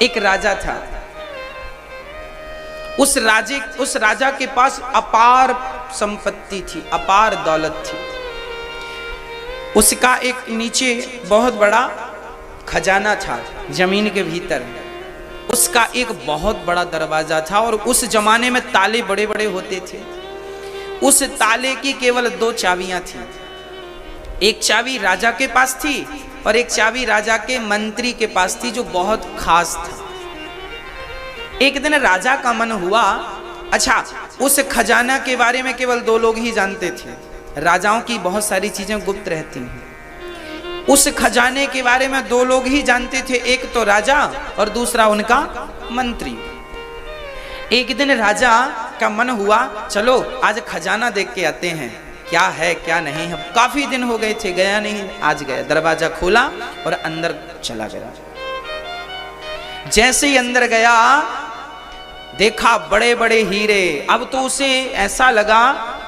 एक राजा था। उस राजा के पास अपार संपत्ति थी, अपार दौलत थी। उसका एक नीचे बहुत बड़ा खजाना था जमीन के भीतर। उसका एक बहुत बड़ा दरवाजा था और उस जमाने में ताले बड़े बड़े होते थे। उस ताले की केवल 2 चाबियां थी। एक चाबी राजा के पास थी और एक चाबी राजा के मंत्री के पास थी, जो बहुत खास था। एक दिन राजा का मन हुआ, अच्छा उस खजाना के बारे में केवल 2 लोग ही जानते थे। राजाओं की बहुत सारी चीजें गुप्त रहती हैं। उस खजाने के बारे में 2 लोग ही जानते थे, एक तो राजा और दूसरा उनका मंत्री। एक दिन राजा का मन हुआ, चलो आज खजाना देख के आते हैं, क्या है क्या नहीं है। काफी दिन हो गए थे, गया नहीं, आज गया। दरवाजा खोला और अंदर चला गया। जैसे ही अंदर गया देखा बड़े बड़े हीरे। अब तो उसे ऐसा लगा,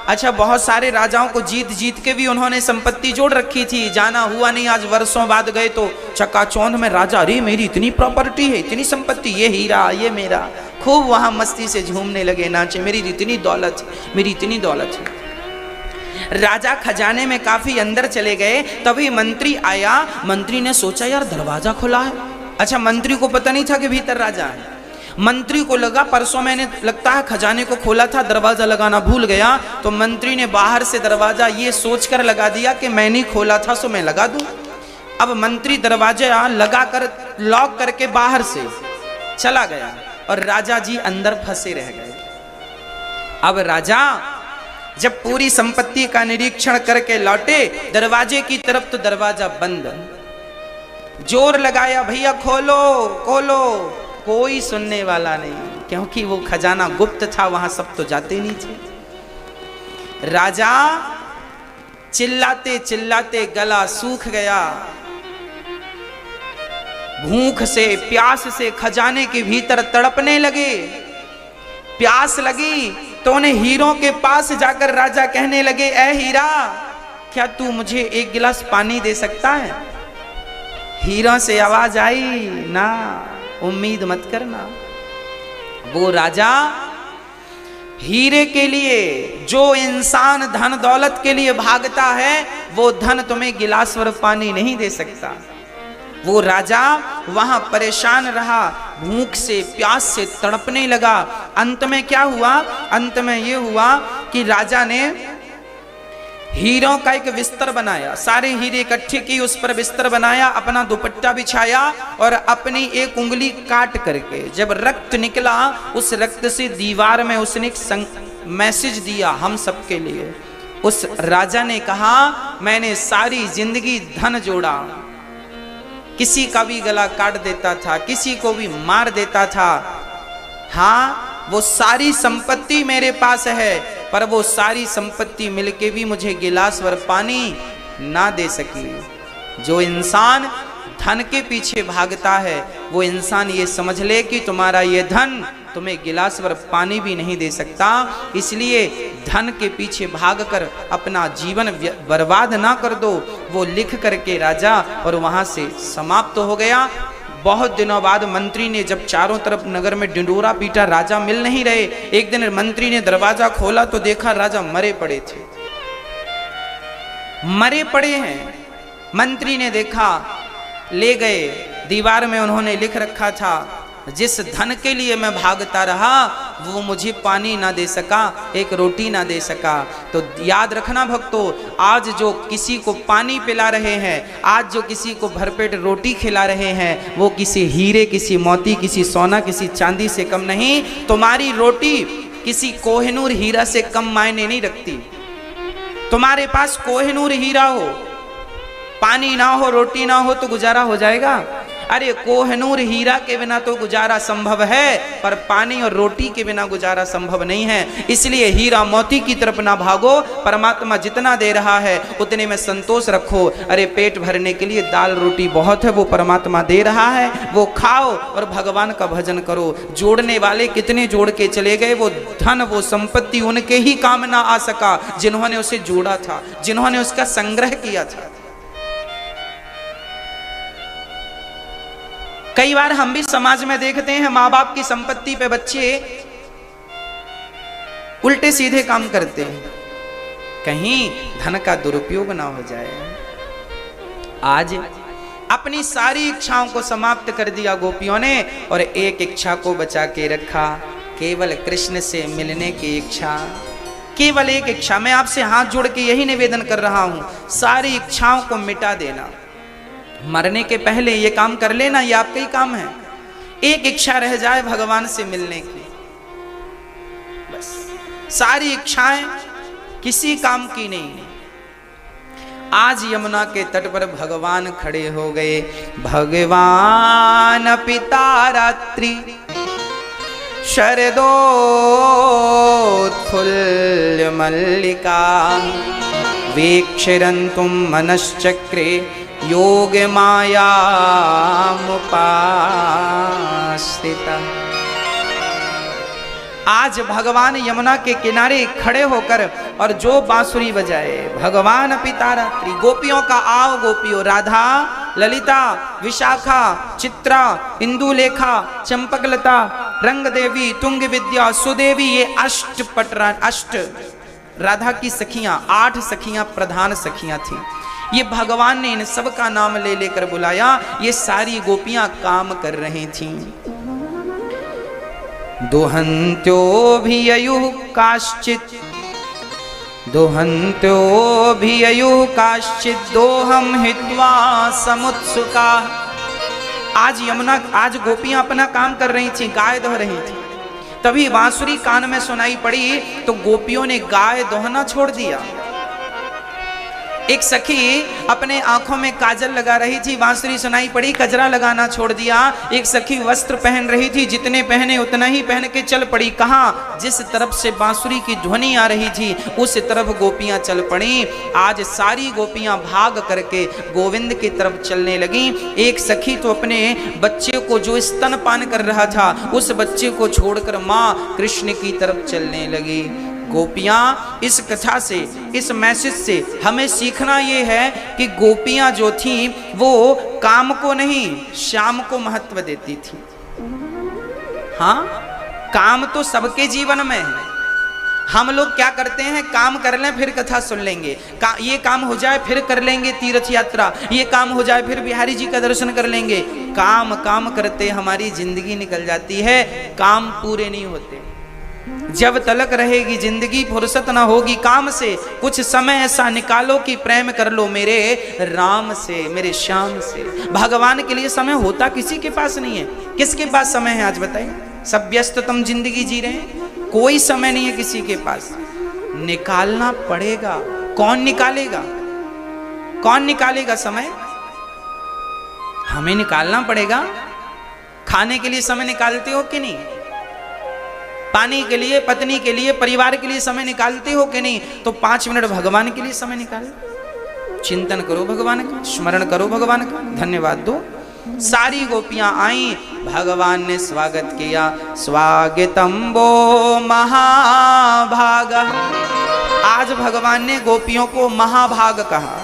अच्छा बहुत सारे राजाओं को जीत के भी उन्होंने संपत्ति जोड़ रखी थी, जाना हुआ नहीं। आज वर्षों बाद गए तो चकाचौंध में राजा, अरे मेरी इतनी प्रॉपर्टी है, इतनी संपत्ति, ये हीरा ये मेरा। खूब वहां मस्ती से झूमने लगे, नाचे, मेरी इतनी दौलत, मेरी इतनी दौलत है। राजा खजाने में काफी अंदर चले गए, तभी मंत्री आया। मंत्री ने सोचा यार दरवाजा खुला है। अच्छा मंत्री को पता नहीं था कि भीतर राजा है। मंत्री को लगा परसों मैंने लगता है खजाने को खोला था, दरवाजा लगाना भूल गया। तो मंत्री ने बाहर से दरवाजा ये सोचकर लगा दिया कि मैंने खोला था सो मैं लगा दूं। अब मंत्री दरवाजा लगा कर लॉक करके बाहर से चला गया और राजा जी अंदर फंसे रह गए। अब राजा जब पूरी संपत्ति का निरीक्षण करके लौटे, दरवाजे की तरफ तो दरवाजा बंद। जोर लगाया, भैया खोलो खोलो, कोई सुनने वाला नहीं, क्योंकि वो खजाना गुप्त था, वहां सब तो जाते नहीं थे। राजा चिल्लाते चिल्लाते गला सूख गया। भूख से प्यास से खजाने के भीतर तड़पने लगे। प्यास लगी तो उन्हें हीरों के पास जाकर राजा कहने लगे, ऐ हीरा, क्या तू मुझे 1 गिलास पानी दे सकता है? हीरों से आवाज आई, ना, उम्मीद मत करना। वो राजा हीरे के लिए, जो इंसान धन दौलत के लिए भागता है, वो धन तुम्हें गिलास भर पानी नहीं दे सकता। वो राजा वहां परेशान रहा, भूख से प्यास से तड़पने लगा। अंत में क्या हुआ? अंत में ये हुआ कि राजा ने हीरों का एक बिस्तर बनाया, सारे हीरे इकट्ठे की, उस पर बिस्तर बनाया, अपना दुपट्टा बिछाया और अपनी एक उंगली काट करके जब रक्त निकला, उस रक्त से दीवार में उसने एक मैसेज दिया हम सबके लिए। उस राजा ने कहा, मैंने सारी जिंदगी धन जोड़ा, किसी का भी गला काट देता था, किसी को भी मार देता था। हाँ, वो सारी संपत्ति मेरे पास है, पर वो सारी संपत्ति मिलके भी मुझे गिलास भर पानी ना दे सकी। जो इंसान धन के पीछे भागता है, वो इंसान ये समझ ले कि तुम्हारा ये धन तुम्हें गिलास भर पानी भी नहीं दे सकता। इसलिए धन के पीछे भागकर अपना जीवन बर्बाद ना कर दो। वो लिख करके राजा और वहां से समाप्त हो गया। बहुत दिनों बाद मंत्री ने जब चारों तरफ नगर में ढिंढोरा पीटा, राजा मिल नहीं रहे। एक दिन मंत्री ने दरवाजा खोला तो देखा राजा मरे पड़े थे, मरे पड़े हैं। मंत्री ने देखा, ले गए। दीवार में उन्होंने लिख रखा था, जिस धन के लिए मैं भागता रहा वो मुझे पानी ना दे सका, एक रोटी ना दे सका। तो याद रखना भक्तों, आज जो किसी को पानी पिला रहे हैं, आज जो किसी को भरपेट रोटी खिला रहे हैं, वो किसी हीरे, किसी मोती, किसी सोना, किसी चांदी से कम नहीं। तुम्हारी रोटी किसी कोहिनूर हीरा से कम मायने नहीं रखती। तुम्हारे पास कोहिनूर हीरा हो, पानी ना हो, रोटी ना हो तो गुजारा हो जाएगा? अरे कोहिनूर हीरा के बिना तो गुजारा संभव है, पर पानी और रोटी के बिना गुजारा संभव नहीं है। इसलिए हीरा मोती की तरफ ना भागो, परमात्मा जितना दे रहा है उतने में संतोष रखो। अरे पेट भरने के लिए दाल रोटी बहुत है, वो परमात्मा दे रहा है, वो खाओ और भगवान का भजन करो। जोड़ने वाले कितने जोड़ के चले गए, वो धन वो संपत्ति उनके ही काम ना आ सका जिन्होंने उसे जोड़ा था, जिन्होंने उसका संग्रह किया था। कई बार हम भी समाज में देखते हैं माँ बाप की संपत्ति पे बच्चे उल्टे सीधे काम करते हैं, कहीं धन का दुरुपयोग ना हो जाए। आज अपनी सारी इच्छाओं को समाप्त कर दिया गोपियों ने और एक इच्छा को बचा के रखा, केवल कृष्ण से मिलने की इच्छा, केवल एक इच्छा। मैं आपसे हाथ जोड़ के यही निवेदन कर रहा हूं, सारी इच्छाओं को मिटा देना, मरने के पहले ये काम कर लेना, ये आपका ही काम है। एक इच्छा रह जाए भगवान से मिलने की, बस सारी इच्छाएं किसी काम की नहीं। आज यमुना के तट पर भगवान खड़े हो गए। भगवान पिता रात्रि शरदोत्फुल्ल मल्लिका वीक्षरन्तुं मनश्चक्रे योग माया मुपास्थिता। आज भगवान यमुना के किनारे खड़े होकर और जो बांसुरी बजाए, भगवान पिता रात्रि, गोपियों का आओ गोपियों, राधा, ललिता, विशाखा, चित्रा, इंदुलेखा, चंपकलता, रंग देवी, तुंग विद्या, सुदेवी, ये अष्ट राधा की सखियां, 8 सखियां प्रधान सखियां थी। ये भगवान ने इन सब का नाम ले लेकर बुलाया। ये सारी गोपियां काम कर रही थीं। दुहन्त्यो भिययुः काश्चित्, दुहन्त्यो भिययुः काश्चित् दोहम हित्वा समुत्सुका। आज गोपियां अपना काम कर रही थी, गाय दोह रही थी। तभी बांसुरी कान में सुनाई पड़ी तो गोपियों ने गाय दोहना छोड़ दिया। एक सखी अपने आंखों में काजल लगा रही थी, बांसुरी सुनाई पड़ी, कजरा लगाना छोड़ दिया। एक सखी वस्त्र पहन रही थी, जितने पहने उतना ही पहन के चल पड़ी। कहाँ? जिस तरफ से बांसुरी की ध्वनि आ रही थी उस तरफ गोपियां चल पड़ी। आज सारी गोपियां भाग करके गोविंद की तरफ चलने लगी। एक सखी तो अपने बच्चे को जो स्तनपान कर रहा था उस बच्चे को छोड़कर माँ कृष्ण की तरफ चलने लगी। गोपियां, इस कथा से, इस मैसेज से हमें सीखना ये है कि गोपियां जो थीं वो काम को नहीं, श्याम को महत्व देती थी। हाँ, काम तो सबके जीवन में है। हम लोग क्या करते हैं, काम कर लें फिर कथा सुन लेंगे, ये काम हो जाए फिर कर लेंगे तीर्थ यात्रा, ये काम हो जाए फिर बिहारी जी का दर्शन कर लेंगे। काम काम करते हमारी जिंदगी निकल जाती है, काम पूरे नहीं होते। जब तलक रहेगी जिंदगी फुर्सत ना होगी काम से। कुछ समय ऐसा निकालो कि प्रेम कर लो मेरे राम से, मेरे श्याम से। भगवान के लिए समय होता किसी के पास नहीं है। किसके पास समय है आज बताइए? सब व्यस्ततम जिंदगी जी रहे हैं, कोई समय नहीं है किसी के पास। निकालना पड़ेगा। कौन निकालेगा? कौन निकालेगा समय? हमें निकालना पड़ेगा। खाने के लिए समय निकालते हो कि नहीं? पानी के लिए, पत्नी के लिए, परिवार के लिए समय निकालते हो कि नहीं? तो 5 मिनट भगवान के लिए समय निकालो। चिंतन करो भगवान का, स्मरण करो भगवान का, धन्यवाद दो। सारी गोपियां आई, भगवान ने स्वागत किया। स्वागतम वो महाभागा। आज भगवान ने गोपियों को महाभाग कहा।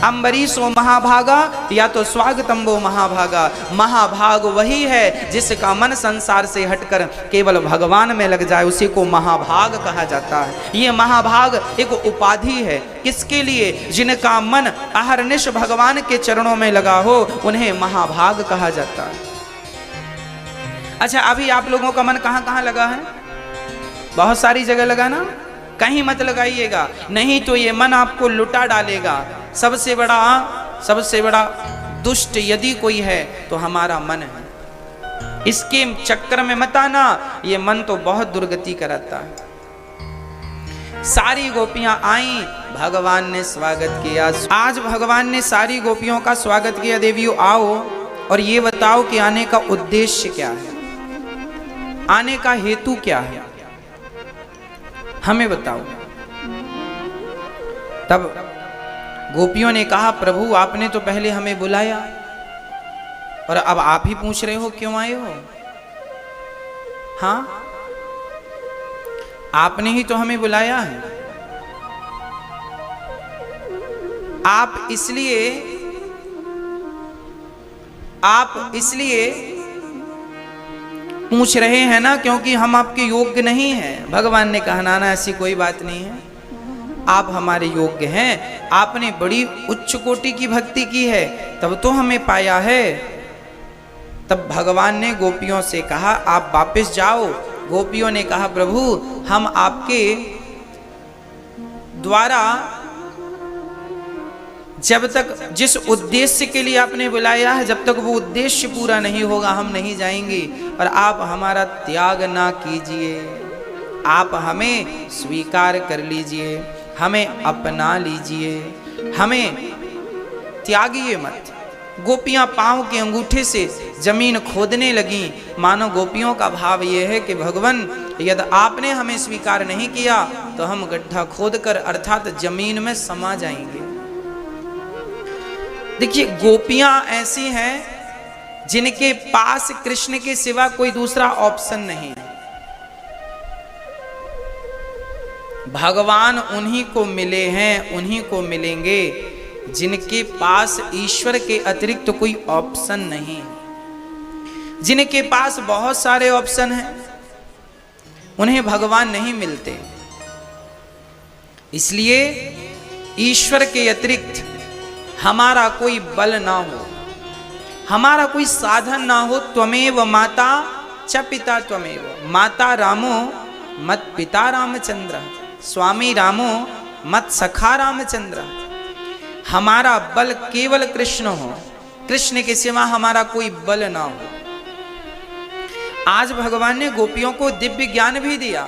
अम्बरीशो महाभागा या तो स्वागतम वो महाभागा। महाभाग वही है जिसका मन संसार से हटकर केवल भगवान में लग जाए, उसी को महाभाग कहा जाता है। ये महाभाग एक उपाधि है। किसके लिए? जिनका मन अहरनिश भगवान के चरणों में लगा हो उन्हें महाभाग कहा जाता है। अच्छा, अभी आप लोगों का मन कहाँ कहाँ लगा है? बहुत सारी जगह लगा ना? कहीं मत लगाइएगा, नहीं तो ये मन आपको लुटा डालेगा। सबसे बड़ा दुष्ट यदि कोई है तो हमारा मन है। इसके चक्कर में मत आना, ये मन तो बहुत दुर्गति कराता है। सारी गोपियां आई, भगवान ने स्वागत किया। आज भगवान ने सारी गोपियों का स्वागत किया। देवियों आओ और ये बताओ कि आने का उद्देश्य क्या है, आने का हेतु क्या है, हमें बताओ। तब गोपियों ने कहा, प्रभु आपने तो पहले हमें बुलाया और अब आप ही पूछ रहे हो क्यों आए हो? हाँ, आपने ही तो हमें बुलाया है। आप इसलिए आप इसलिए पूछ रहे हैं ना क्योंकि हम आपके योग्य नहीं हैं। भगवान ने कहा ना ऐसी कोई बात नहीं है, आप हमारे योग्य हैं, आपने बड़ी उच्च कोटि की भक्ति की है तब तो हमें पाया है। तब भगवान ने गोपियों से कहा आप वापस जाओ। गोपियों ने कहा प्रभु हम आपके द्वारा जब तक जिस उद्देश्य के लिए आपने बुलाया है जब तक वो उद्देश्य पूरा नहीं होगा हम नहीं जाएंगे, और आप हमारा त्याग ना कीजिए, आप हमें स्वीकार कर लीजिए, हमें अपना लीजिए, हमें त्यागिए मत। गोपियां पांव के अंगूठे से जमीन खोदने लगी। मानो गोपियों का भाव यह है कि भगवान यदि आपने हमें स्वीकार नहीं किया तो हम गड्ढा खोदकर अर्थात जमीन में समा जाएंगे। देखिए गोपियां ऐसी हैं जिनके पास कृष्ण के सिवा कोई दूसरा ऑप्शन नहीं है। भगवान उन्हीं को मिले हैं, उन्हीं को मिलेंगे जिनके पास ईश्वर के अतिरिक्त तो कोई ऑप्शन नहीं है। जिनके पास बहुत सारे ऑप्शन हैं उन्हें भगवान नहीं मिलते। इसलिए ईश्वर के अतिरिक्त हमारा कोई बल ना हो, हमारा कोई साधन ना हो। त्वमेव माता च पिता त्वमेव, माता रामो मत पिता रामचंद्र, स्वामी रामो मत सखा रामचंद्र। हमारा बल केवल कृष्ण हो, कृष्ण के सिवा हमारा कोई बल ना हो। आज भगवान ने गोपियों को दिव्य ज्ञान भी दिया।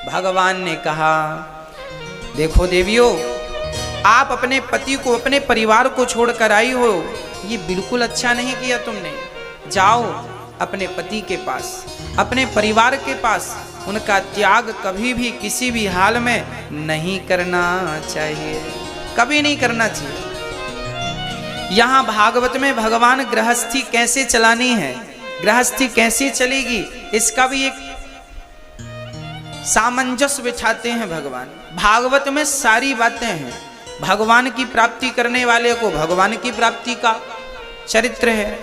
भगवान ने कहा देखो देवियों, आप अपने पति को अपने परिवार को छोड़कर आई हो, ये बिल्कुल अच्छा नहीं किया तुमने। जाओ अपने पति के पास, अपने परिवार के पास, उनका त्याग कभी भी किसी भी हाल में नहीं करना चाहिए, कभी नहीं करना चाहिए। यहां भागवत में भगवान गृहस्थी कैसे चलानी है, गृहस्थी कैसे चलेगी, इसका भी एक सामंजस्य बिठाते हैं भगवान। भागवत में सारी बातें हैं। भगवान की प्राप्ति करने वाले को भगवान की प्राप्ति का चरित्र है।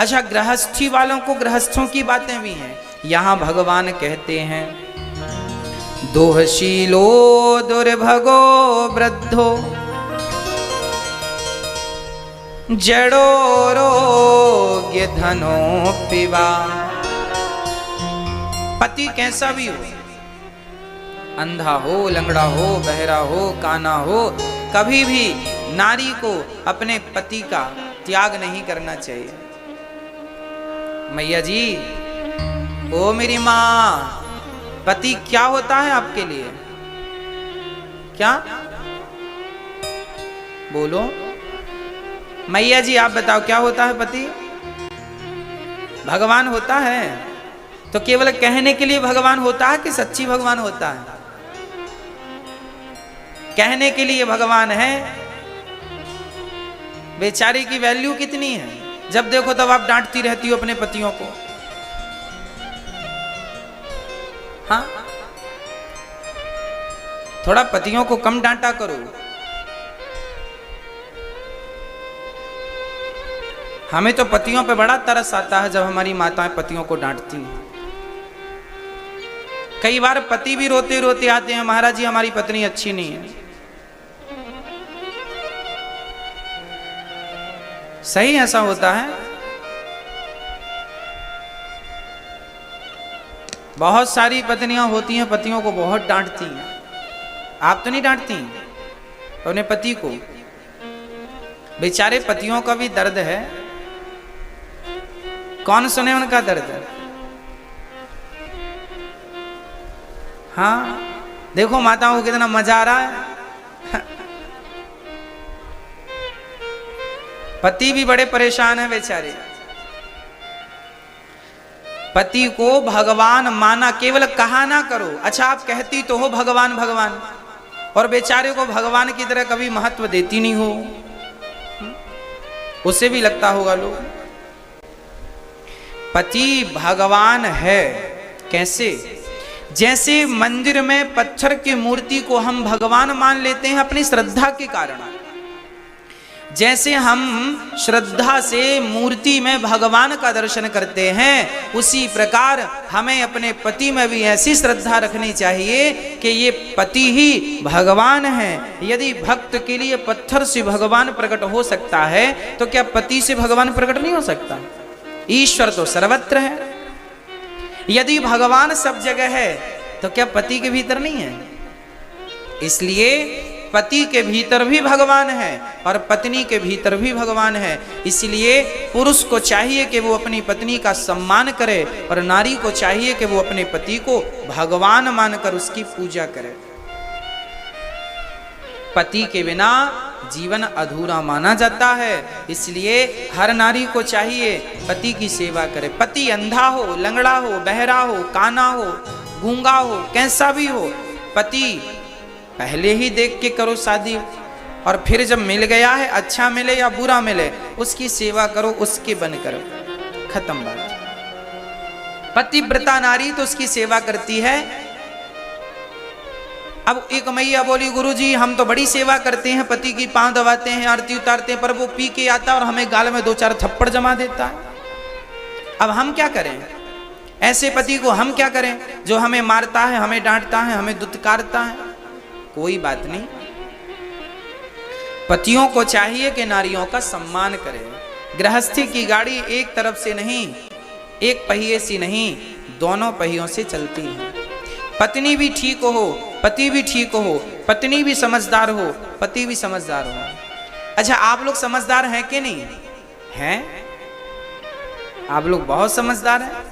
अच्छा, गृहस्थी वालों को गृहस्थों की बातें भी हैं। यहां भगवान कहते हैं दोहशीलो दुर्भगो वृद्धो जड़ो रोग्य धनो पिवा। पति कैसा भी हो, अंधा हो, लंगड़ा हो, बहरा हो, काना हो, कभी भी नारी को अपने पति का त्याग नहीं करना चाहिए। मैया जी, ओ मेरी माँ, पति क्या होता है आपके लिए? क्या बोलो मैया जी, आप बताओ क्या होता है पति? भगवान होता है। तो केवल कहने के लिए भगवान होता है कि सच्ची भगवान होता है? कहने के लिए भगवान है। बेचारी की वैल्यू कितनी है, जब देखो तब आप डांटती रहती हो अपने पतियों को। हाँ, थोड़ा पतियों को कम डांटा करो। हमें तो पतियों पे बड़ा तरस आता है जब हमारी माताएं पतियों को डांटती हैं। कई बार पति भी रोते रोते आते हैं, महाराज जी हमारी पत्नी अच्छी नहीं है। सही ऐसा होता है। बहुत सारी पत्नियां होती हैं पतियों को बहुत डांटती हैं। आप तो नहीं डांटती अपने पति को? बेचारे पतियों का भी दर्द है, कौन सुने उनका दर्द? हाँ, देखो माताओं को कितना मजा आ रहा है। पति भी बड़े परेशान है बेचारे। पति को भगवान माना, केवल कहा ना करो। अच्छा, आप कहती तो हो भगवान भगवान, और बेचारे को भगवान की तरह कभी महत्व देती नहीं हो, उसे भी लगता होगा लोग पति भगवान है। कैसे? जैसे मंदिर में पत्थर की मूर्ति को हम भगवान मान लेते हैं अपनी श्रद्धा के कारण, जैसे हम श्रद्धा से मूर्ति में भगवान का दर्शन करते हैं, उसी प्रकार हमें अपने पति में भी ऐसी श्रद्धा रखनी चाहिए कि ये पति ही भगवान है। यदि भक्त के लिए पत्थर से भगवान प्रकट हो सकता है तो क्या पति से भगवान प्रकट नहीं हो सकता? ईश्वर तो सर्वत्र है। यदि भगवान सब जगह है तो क्या पति के भीतर नहीं है? इसलिए पति के भीतर भी भगवान है और पत्नी के भीतर भी भगवान है। इसलिए पुरुष को चाहिए कि वो अपनी पत्नी का सम्मान करे और नारी को चाहिए कि वो अपने पति को भगवान मानकर उसकी पूजा करे। पति के बिना जीवन अधूरा माना जाता है। इसलिए हर नारी को चाहिए पति की सेवा करे। पति अंधा हो, लंगड़ा हो, बहरा हो, काना हो, गूंगा हो, कैसा भी हो, पति पहले ही देख के करो शादी, और फिर जब मिल गया है, अच्छा मिले या बुरा मिले, उसकी सेवा करो, उसके बन करो, खत्म बात। पतिव्रता नारी तो उसकी सेवा करती है। अब एक मैया बोली, गुरुजी हम तो बड़ी सेवा करते हैं, पति की पांव दबाते हैं, आरती उतारते हैं, पर वो पी के आता और हमें गाल में 2-4 थप्पड़ जमा देता है। अब हम क्या करें? ऐसे पति को हम क्या करें जो हमें मारता है, हमें डांटता है, हमें दुत्कारता है? कोई बात नहीं। पतियों को चाहिए कि नारियों का सम्मान करें। गृहस्थी की गाड़ी एक तरफ से नहीं, एक पहिए से नहीं, दोनों पहियों से चलती है। पत्नी भी ठीक हो, पति भी ठीक हो, पत्नी भी समझदार हो, पति भी समझदार हो। अच्छा, आप लोग समझदार हैं कि नहीं हैं? आप लोग बहुत समझदार हैं।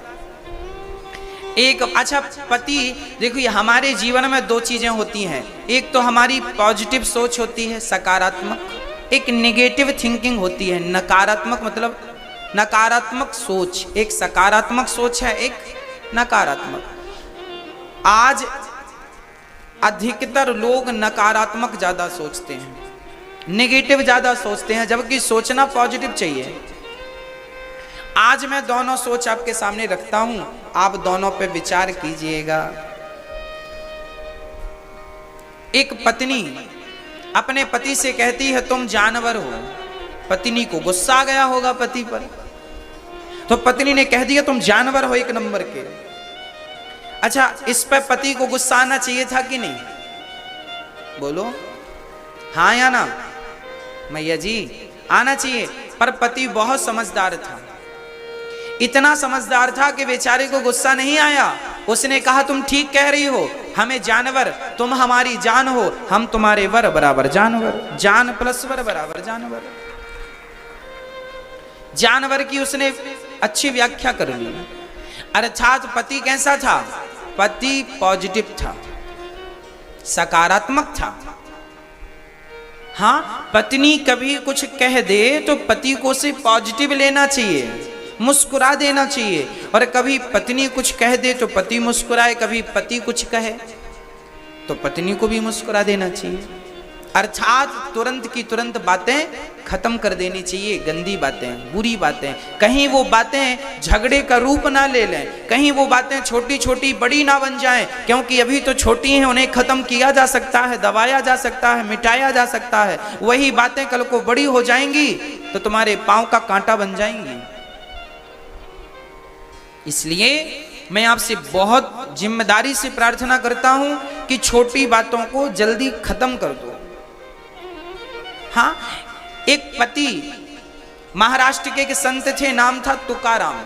एक अच्छा पति, देखिए हमारे जीवन में 2 चीजें होती हैं। एक तो हमारी पॉजिटिव सोच होती है, सकारात्मक, एक नेगेटिव थिंकिंग होती है, नकारात्मक, मतलब नकारात्मक सोच। एक सकारात्मक सोच है, एक नकारात्मक। आज अधिकतर लोग नकारात्मक ज्यादा सोचते हैं, नेगेटिव ज्यादा सोचते हैं, जबकि सोचना पॉजिटिव चाहिए। आज मैं दोनों सोच आपके सामने रखता हूं, आप दोनों पे विचार कीजिएगा। एक पत्नी अपने पति से कहती है तुम जानवर हो। पत्नी को गुस्सा आ गया होगा पति पर, तो पत्नी ने कह दिया तुम जानवर हो 1 नंबर के। अच्छा, इस पे पति को गुस्सा आना चाहिए था कि नहीं? बोलो हाँ या ना? मैया जी आना चाहिए। पर पति बहुत समझदार था, इतना समझदार था कि बेचारे को गुस्सा नहीं आया। उसने कहा तुम ठीक कह रही हो, हमें जानवर, तुम हमारी जान हो, हम तुम्हारे वर बराबर जानवर, जान प्लस वर बराबर जानवर। जानवर की उसने अच्छी व्याख्या कर ली। अर्थात पति कैसा था? पति पॉजिटिव था, सकारात्मक था। हाँ, पत्नी कभी कुछ कह दे तो पति को उसे पॉजिटिव लेना चाहिए, मुस्कुरा देना चाहिए। और कभी पत्नी कुछ कह दे तो पति मुस्कुराए, कभी पति कुछ कहे तो पत्नी को भी मुस्कुरा देना चाहिए। अर्थात तुरंत की तुरंत बातें खत्म कर देनी चाहिए, गंदी बातें, बुरी बातें। कहीं वो बातें झगड़े का रूप ना ले लें, कहीं वो बातें छोटी छोटी बड़ी ना बन जाएं, क्योंकि अभी तो छोटी हैं, उन्हें खत्म किया जा सकता है, दबाया जा सकता है, मिटाया जा सकता है। वही बातें कल को बड़ी हो जाएंगी तो तुम्हारे पांव का कांटा बन जाएंगी। इसलिए मैं आपसे बहुत जिम्मेदारी से प्रार्थना करता हूं कि छोटी बातों को जल्दी खत्म कर दो। हाँ, एक पति महाराष्ट्र के एक संत थे, नाम था तुकाराम।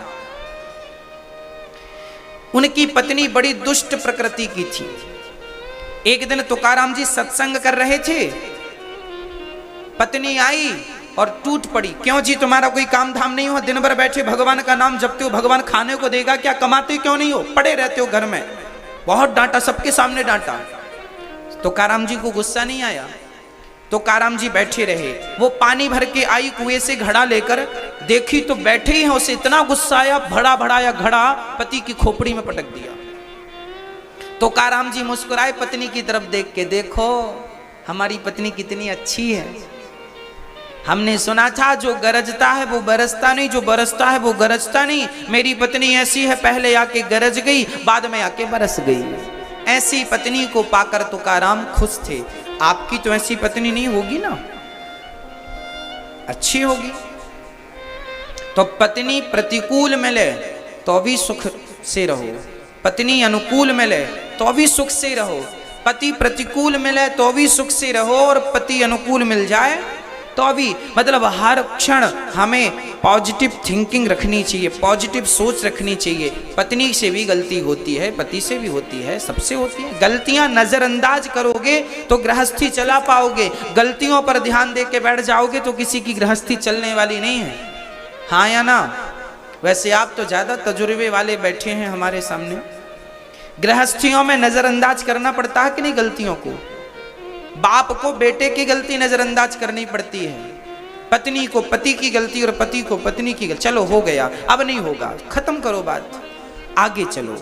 उनकी पत्नी बड़ी दुष्ट प्रकृति की थी। एक दिन तुकाराम जी सत्संग कर रहे थे, पत्नी आई और टूट पड़ी। क्यों जी, तुम्हारा कोई काम धाम नहीं हो? दिन भर बैठे भगवान का नाम जपते हो, भगवान खाने को देगा क्या? कमाते क्यों नहीं हो? पड़े रहते हो घर में। बहुत डांटा, सबके सामने डांटा। तुकाराम जी को गुस्सा नहीं आया। तुकाराम जी बैठे रहे। वो पानी भर के आई कुएं से घड़ा लेकर, देखी तो बैठे ही हैं, उसे इतना गुस्सा आया, भड़ा भड़ाया घड़ा पति की खोपड़ी में पटक दिया। तुकाराम जी मुस्कुराए पत्नी की तरफ देख के, देखो हमारी पत्नी कितनी अच्छी है। हमने सुना था जो गरजता है वो बरसता नहीं, जो बरसता है वो गरजता नहीं। मेरी पत्नी ऐसी है, पहले आके गरज गई, बाद में आके बरस गई। ऐसी पत्नी को पाकर तुकाराम खुश थे। आपकी तो ऐसी पत्नी नहीं होगी ना। अच्छी होगी। तो पत्नी प्रतिकूल मिले तो भी सुख से रहो, पत्नी अनुकूल मिले तो भी सुख से रहो, पति प्रतिकूल मिले तो भी सुख से रहो, और पति अनुकूल मिल जाए तो भी, मतलब हर क्षण हमें पॉजिटिव थिंकिंग रखनी चाहिए, पॉजिटिव सोच रखनी चाहिए। पत्नी से भी गलती होती है, पति से भी होती है, सबसे होती है। गलतियां नजरअंदाज करोगे तो गृहस्थी चला पाओगे, गलतियों पर ध्यान दे के बैठ जाओगे तो किसी की गृहस्थी चलने वाली नहीं है। हाँ या ना? वैसे आप तो ज्यादा तजुर्बे वाले बैठे हैं हमारे सामने। गृहस्थियों में नजरअंदाज करना पड़ता है कि नहीं गलतियों को? बाप को बेटे की गलती नजरअंदाज करनी पड़ती है, पत्नी को पति की गलती और पति को पत्नी की गलती। चलो हो गया, अब नहीं होगा, खत्म करो बात, आगे चलो,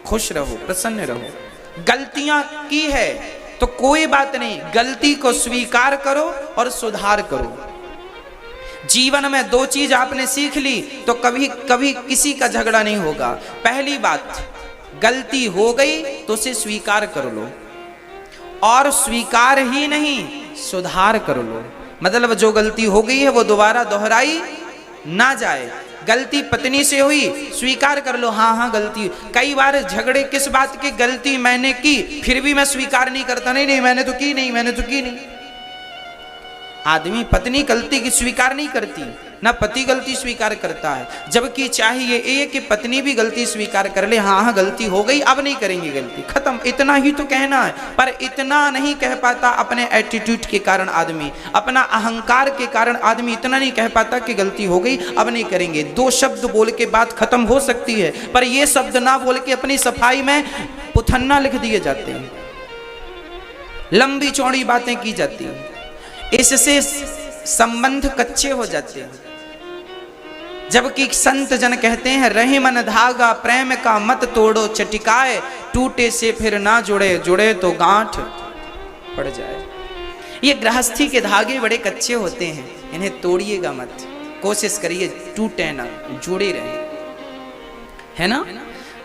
खुश रहो, प्रसन्न रहो। गलतियां की है तो कोई बात नहीं, गलती को स्वीकार करो और सुधार करो। जीवन में दो चीज आपने सीख ली तो कभी कभी किसी का झगड़ा नहीं होगा। पहली बात, गलती हो गई तो उसे स्वीकार कर लो, और स्वीकार ही नहीं सुधार कर लो। मतलब जो गलती हो गई है वो दोबारा दोहराई ना जाए। गलती पत्नी से हुई, स्वीकार कर लो, हाँ हाँ गलती। कई बार झगड़े किस बात की, गलती मैंने की, फिर भी मैं स्वीकार नहीं करता, नहीं नहीं मैंने तो की नहीं, मैंने तो की नहीं। आदमी पत्नी गलती की स्वीकार नहीं करती, ना पति गलती स्वीकार करता है, जबकि चाहिए ये कि पत्नी भी गलती स्वीकार कर ले, हाँ हाँ गलती हो गई, अब नहीं करेंगे गलती, खत्म, इतना ही तो कहना है। पर इतना नहीं कह पाता अपने एटीट्यूड के कारण आदमी, अपना अहंकार के कारण आदमी इतना नहीं कह पाता कि गलती हो गई अब नहीं करेंगे। दो शब्द बोल के बात खत्म हो सकती है, पर ये शब्द ना बोल के अपनी सफाई में पुथन्ना लिख दिए जाते हैं, लंबी चौड़ी बातें की जाती हैं, इससे संबंध कच्चे हो जाते हैं। जबकि संत जन कहते हैं, रही मन धागा प्रेम का मत तोड़ो, चटिकाए टूटे से फिर ना जुड़े, जुड़े तो गांठ पड़ जाए। ये गृहस्थी के धागे बड़े कच्चे होते हैं, इन्हें तोड़िएगा मत, कोशिश करिए टूटे ना, जुड़े रहे, है ना?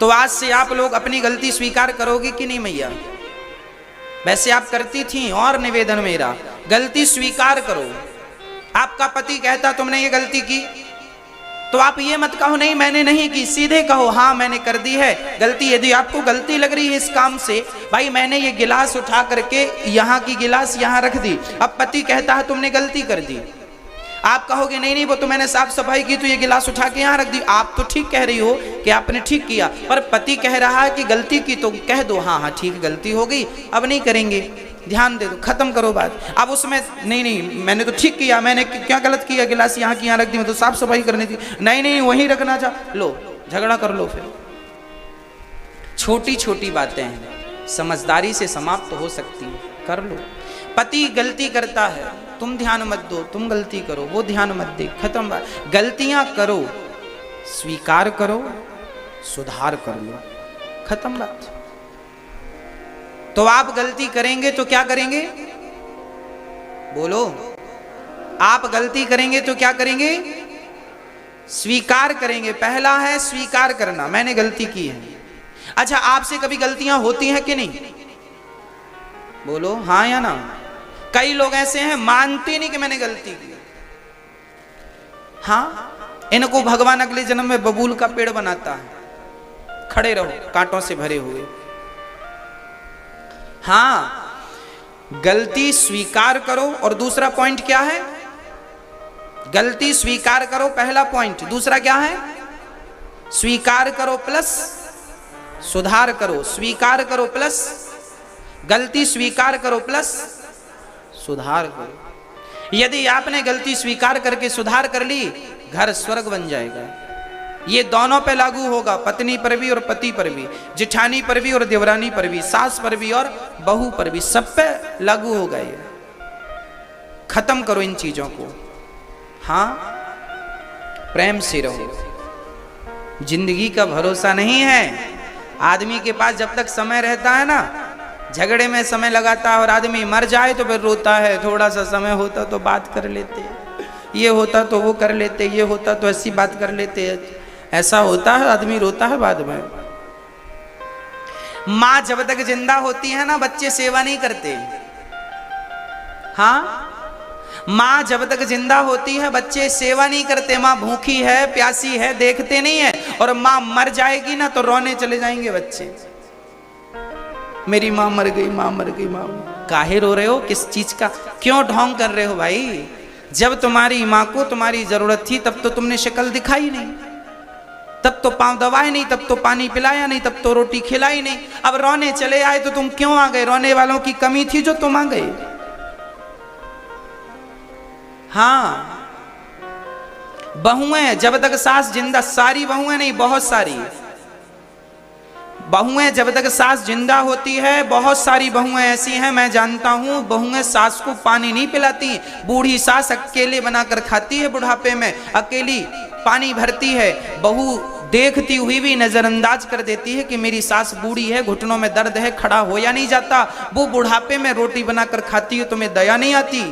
तो आज से आप लोग अपनी गलती स्वीकार करोगे कि नहीं मैया? वैसे आप करती थी, और निवेदन मेरा, गलती स्वीकार करो। आपका पति कहता तुमने ये गलती की, तो आप ये मत कहो नहीं मैंने नहीं की, सीधे कहो हाँ मैंने कर दी है गलती। यदि आपको गलती लग रही है इस काम से, भाई मैंने ये गिलास उठा करके यहाँ की गिलास यहाँ रख दी, अब पति कहता है तुमने गलती कर दी, आप कहोगे नहीं नहीं वो तो मैंने साफ सफाई की तो ये गिलास उठा के यहाँ रख दी। आप तो ठीक कह रही हो कि आपने ठीक किया, पर पति कह रहा है कि गलती की, तो कह दो हाँ हाँ ठीक गलती हो गई, अब नहीं करेंगे, ध्यान दे दो, खत्म करो बात। अब उसमें नहीं नहीं मैंने तो ठीक किया, मैंने क्या गलत किया, गिलास यहाँ की यहाँ रख दी, मैं तो साफ सफाई करनी थी, नहीं नहीं वहीं रखना चाह लो, झगड़ा कर लो। फिर छोटी छोटी बातें हैं, समझदारी से समाप्त हो सकती है, कर लो। पति गलती करता है, तुम ध्यान मत दो, तुम गलती करो, वो ध्यान मत दे, खत्म बात। गलतियां करो, स्वीकार करो, सुधार कर लो, खत्म बात। तो आप गलती करेंगे तो क्या करेंगे? बोलो, आप गलती करेंगे तो क्या करेंगे? स्वीकार करेंगे। पहला है स्वीकार करना, मैंने गलती की है। अच्छा, आपसे कभी गलतियां होती हैं कि नहीं? बोलो हाँ या ना। कई लोग ऐसे हैं मानते नहीं कि मैंने गलती की। हाँ, इनको भगवान अगले जन्म में बबूल का पेड़ बनाता है, खड़े रहो कांटों से भरे हुए। हाँ, गलती स्वीकार करो। और दूसरा पॉइंट क्या है? गलती स्वीकार करो, पहला पॉइंट। दूसरा क्या है? स्वीकार करो प्लस सुधार करो। स्वीकार करो प्लस गलती, स्वीकार करो प्लस सुधार करो। यदि आपने गलती स्वीकार करके सुधार कर ली, घर स्वर्ग बन जाएगा। ये दोनों पे लागू होगा, पत्नी पर भी और पति पर भी, जिठानी पर भी और देवरानी पर भी, सास पर भी और बहू पर भी, सब पे लागू होगा ये। खत्म करो इन चीजों को। हाँ, प्रेम से रहो। जिंदगी का भरोसा नहीं है। आदमी के पास जब तक समय रहता है ना, झगड़े में समय लगाता है, और आदमी मर जाए तो फिर रोता है, थोड़ा सा समय होता तो बात कर लेते, ये होता तो वो कर लेते, ये होता तो ऐसी बात कर लेते। ऐसा होता है, आदमी रोता है बाद में। माँ जब तक जिंदा होती है ना, बच्चे सेवा नहीं करते। हाँ, माँ जब तक जिंदा होती है बच्चे सेवा नहीं करते, माँ भूखी है प्यासी है देखते नहीं है, और माँ मर जाएगी ना तो रोने चले जाएंगे बच्चे, मेरी माँ मर गई, माँ मर गई, माँ। काहे रो रहे हो, किस चीज का, क्यों ढोंग कर रहे हो भाई? जब तुम्हारी माँ को तुम्हारी जरूरत थी तब तो तुमने शक्ल दिखाई नहीं, तब तो पांव दबाए नहीं, तब तो पानी पिलाया नहीं, तब तो रोटी खिलाई नहीं। अब रोने चले आए तो तुम क्यों आ गए? रोने वालों की कमी थी जो तुम आ गए। हाँ, बहुएं जब तक सास जिंदा, सारी बहुएं नहीं, बहुत सारी बहुएं जब तक सास जिंदा होती है, बहुत सारी बहुएं ऐसी हैं मैं जानता हूं, बहुएं सास को पानी नहीं पिलाती। बूढ़ी सास अकेले बनाकर खाती है, बुढ़ापे में अकेली पानी भरती है। बहू देखती हुई भी नजरअंदाज कर देती है कि मेरी सास बूढ़ी है, घुटनों में दर्द है, खड़ा हो या नहीं जाता। वो बुढ़ापे में रोटी बनाकर खाती है, तुम्हें दया नहीं आती।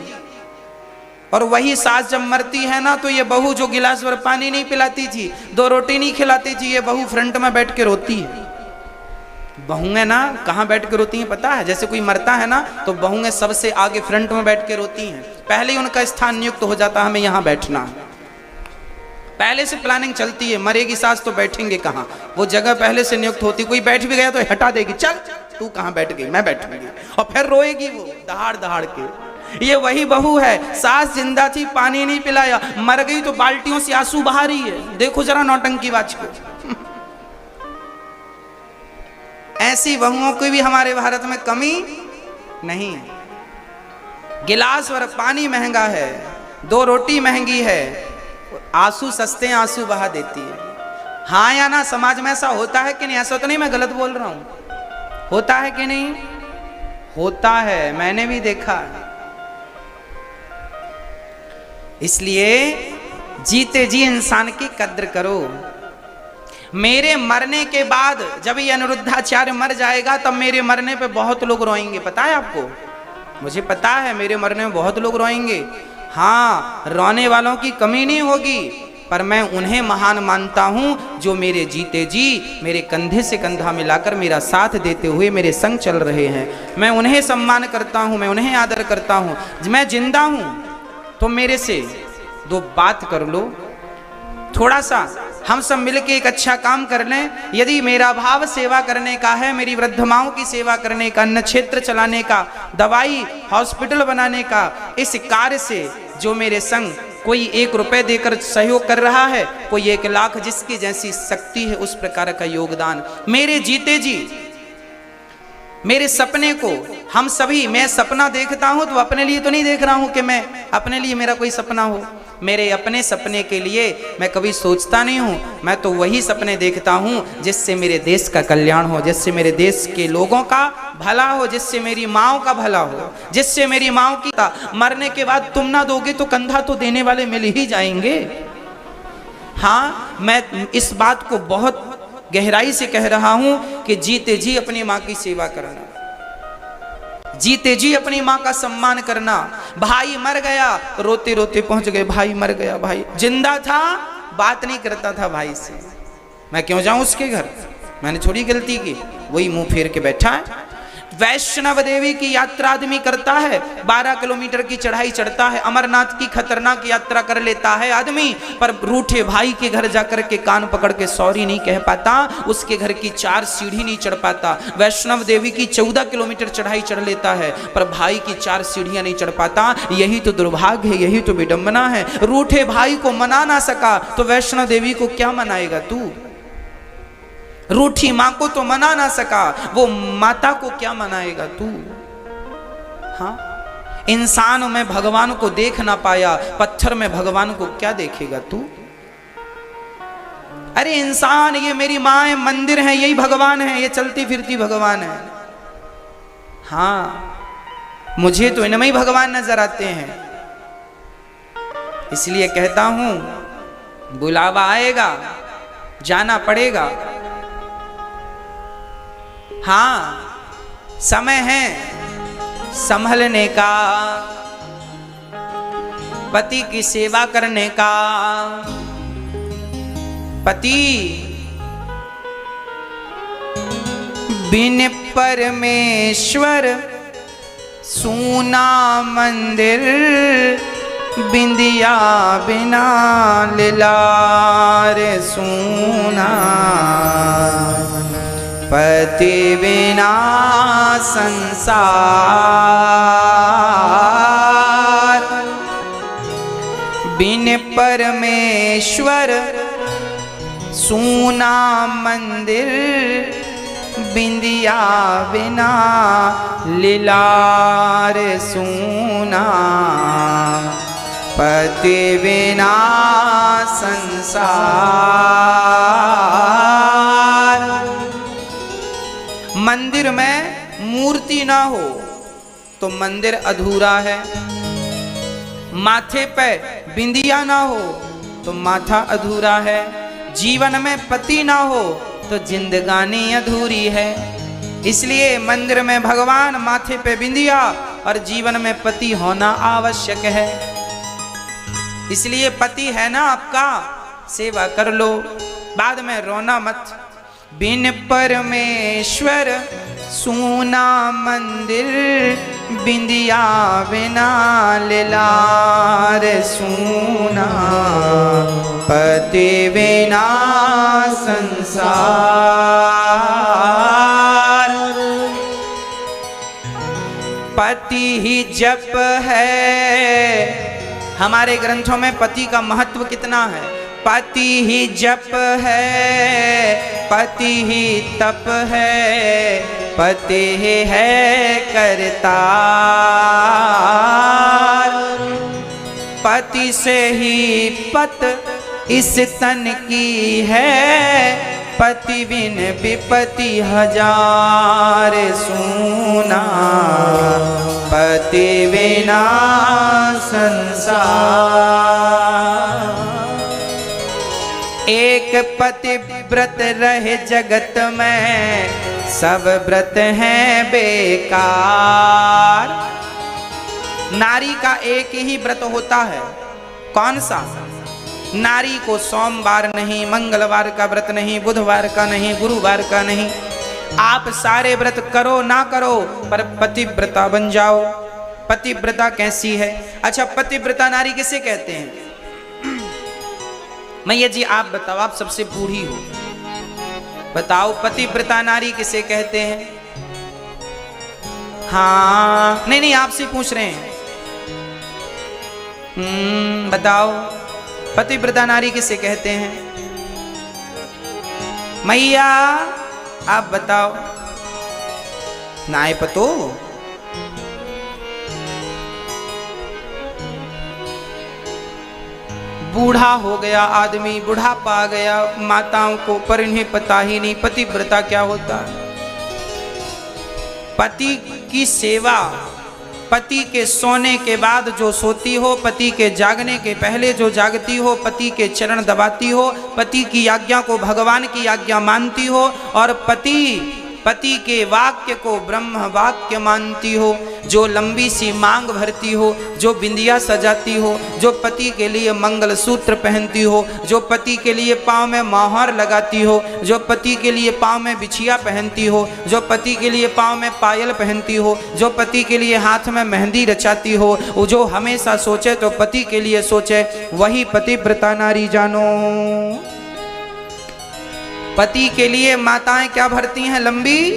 और वही सास जब मरती है ना, तो ये बहू जो गिलास भर पानी नहीं पिलाती थी, 2 रोटी नहीं खिलाती थी, ये बहू फ्रंट में बैठ के रोती है। बहुएं ना कहाँ बैठ के रोती हैं पता है? जैसे कोई मरता है ना तो बहुएं सबसे आगे फ्रंट में बैठ के रोती हैं। पहले ही उनका स्थान नियुक्त हो जाता है, हमें यहाँ बैठना है। पहले से प्लानिंग चलती है, मरेगी सास तो बैठेंगे कहाँ, वो जगह पहले से नियुक्त होती। कोई बैठ भी गया तो हटा देगी, चल तू कहाँ बैठ गई, मैं बैठूंगी, और फिर रोएगी वो दहाड़ दहाड़ के। ये वही बहू है, सास जिंदा थी पानी नहीं पिलाया, मर गई तो बाल्टियों से आंसू बहा रही है। देखो जरा नौटंकीबाज को। ऐसी बहुओं की भी हमारे भारत में कमी नहीं है। गिलास भर पानी महंगा है, 2 रोटी महंगी है, आंसू सस्ते आंसू बहा देती है। हाँ या ना, समाज में ऐसा होता है कि नहीं? ऐसा तो नहीं मैं गलत बोल रहा हूं, होता है कि नहीं? होता है, मैंने भी देखा है। इसलिए जीते जी इंसान की कद्र करो। मेरे मरने के बाद जब ये अनिरुद्धाचार्य मर जाएगा तब मेरे मरने पे बहुत लोग रोएंगे, पता है आपको? मुझे पता है मेरे मरने में बहुत लोग रोएंगे। हाँ, रोने वालों की कमी नहीं होगी, पर मैं उन्हें महान मानता हूं जो मेरे जीते जी मेरे कंधे से कंधा मिलाकर मेरा साथ देते हुए मेरे संग चल रहे हैं। मैं उन्हें सम्मान करता हूं, मैं उन्हें आदर करता हूं। मैं जिंदा हूं तो मेरे से 2 बात कर लो, थोड़ा सा हम सब मिलके एक अच्छा काम कर लें। यदि मेरा भाव सेवा करने का है, मेरी वृद्ध माओं की सेवा करने का, अन्न क्षेत्र चलाने का, दवाई हॉस्पिटल बनाने का, इस कार्य से जो मेरे संग कोई 1 रुपए देकर सहयोग कर रहा है, कोई 1 लाख, जिसकी जैसी शक्ति है उस प्रकार का योगदान मेरे जीते जी मेरे सपने को हम सभी, मैं सपना देखता हूं तो अपने लिए तो नहीं देख रहा हूं कि मैं अपने लिए मेरा कोई सपना हो। मेरे अपने सपने के लिए मैं कभी सोचता नहीं हूं, मैं तो वही सपने देखता हूं जिससे मेरे देश का कल्याण हो, जिससे मेरे देश के लोगों का भला हो, जिससे मेरी माओ का भला हो, जिससे मेरी माओ की मरने के बाद तुम ना दोगे तो कंधा तो देने वाले मिल ही जाएंगे। हाँ, मैं इस बात को बहुत गहराई से कह रहा हूं कि जीते जी अपनी माँ की सेवा करना, जीते जी अपनी माँ का सम्मान करना। भाई मर गया, रोते रोते पहुंच गए, भाई मर गया, भाई जिंदा था बात नहीं करता था भाई से, मैं क्यों जाऊं उसके घर, मैंने थोड़ी गलती की, वही मुंह फेर के बैठा है। वैष्णव देवी की यात्रा आदमी करता है, 12 किलोमीटर की चढ़ाई चढ़ता है, अमरनाथ की खतरनाक यात्रा कर लेता है आदमी, पर रूठे भाई के घर जाकर के कान पकड़ के सॉरी नहीं कह पाता, उसके घर की 4 सीढ़ी नहीं चढ़ पाता। वैष्णव देवी की 14 किलोमीटर चढ़ाई चढ़ लेता है, पर भाई की 4 सीढ़ियां नहीं चढ़ पाता। यही तो दुर्भाग्य है, यही तो विडंबना है। रूठे भाई को मना ना सका तो वैष्णव देवी को क्या मनाएगा तू? रूठी मां को तो मना ना सका, वो माता को क्या मनाएगा तू? हाँ, इंसान में भगवान को देख ना पाया, पत्थर में भगवान को क्या देखेगा तू? अरे इंसान, ये मेरी माँ है, मंदिर है, यही भगवान है, ये चलती फिरती भगवान है। हाँ, मुझे तो इनमें ही भगवान नजर आते हैं। इसलिए कहता हूं, बुलावा आएगा, जाना पड़ेगा। हाँ, समय है संभलने का, पति की सेवा करने का। पति बिन परमेश्वर सूना मंदिर, बिंदिया बिना लिलार सूना, पति बिना संसार, बिन परमेश्वर सूना मंदिर, बिंदिया बिना लिलार सूना, पति बिना संसार। मंदिर में मूर्ति ना हो तो मंदिर अधूरा है, माथे पे बिंदिया ना हो तो माथा अधूरा है, जीवन में पति ना हो तो जिंदगानी अधूरी है। इसलिए मंदिर में भगवान, माथे पे बिंदिया और जीवन में पति होना आवश्यक है। इसलिए पति है ना आपका, सेवा कर लो, बाद में रोना मत। बिन परमेश्वर सूना मंदिर, बिंदिया बिना लिलार सूना, पति बिना संसार। पति ही जप है, हमारे ग्रंथों में पति का महत्व कितना है। पति ही जप है, पति ही तप है, पति ही है करतार। पति से ही पत इस तन की है, पति बिन विपति हजार सूना, पति बिना संसार। एक पति व्रत रहे जगत में, सब व्रत हैं बेकार। नारी का एक ही व्रत होता है, कौन सा? नारी को सोमवार नहीं, मंगलवार का व्रत नहीं, बुधवार का नहीं, गुरुवार का नहीं। आप सारे व्रत करो ना करो पर पतिव्रता बन जाओ। पतिव्रता कैसी है? अच्छा, पतिव्रता नारी किसे कहते हैं? मैया जी आप बताओ, आप सबसे बूढ़ी हो, बताओ पतिव्रता नारी किसे कहते हैं? हाँ, नहीं आपसे पूछ रहे हैं। बताओ पतिव्रता नारी किसे कहते हैं? मैया आप बताओ। नाय पतो? बूढ़ा हो गया आदमी, बुढ़ापा आ गया माताओं को, पर इन्हें पता ही नहीं पतिव्रता क्या होता है। पति की सेवा, पति के सोने के बाद जो सोती हो, पति के जागने के पहले जो जागती हो, पति के चरण दबाती हो, पति की आज्ञा को भगवान की आज्ञा मानती हो, और पति के वाक्य को ब्रह्म वाक्य मानती हो, जो लंबी सी मांग भरती हो, जो बिंदिया सजाती हो, जो पति के लिए मंगल सूत्र पहनती हो, जो पति के लिए पाँव में मोहर लगाती हो, जो पति के लिए पाँव में बिछिया पहनती हो, जो पति के लिए पाँव में पायल पहनती हो, जो पति के लिए हाथ में मेहंदी रचाती हो, जो हमेशा सोचे तो पति के लिए सोचे, वही पतिव्रता नारी जानो। पति के लिए माताएं क्या भरती हैं? लंबी,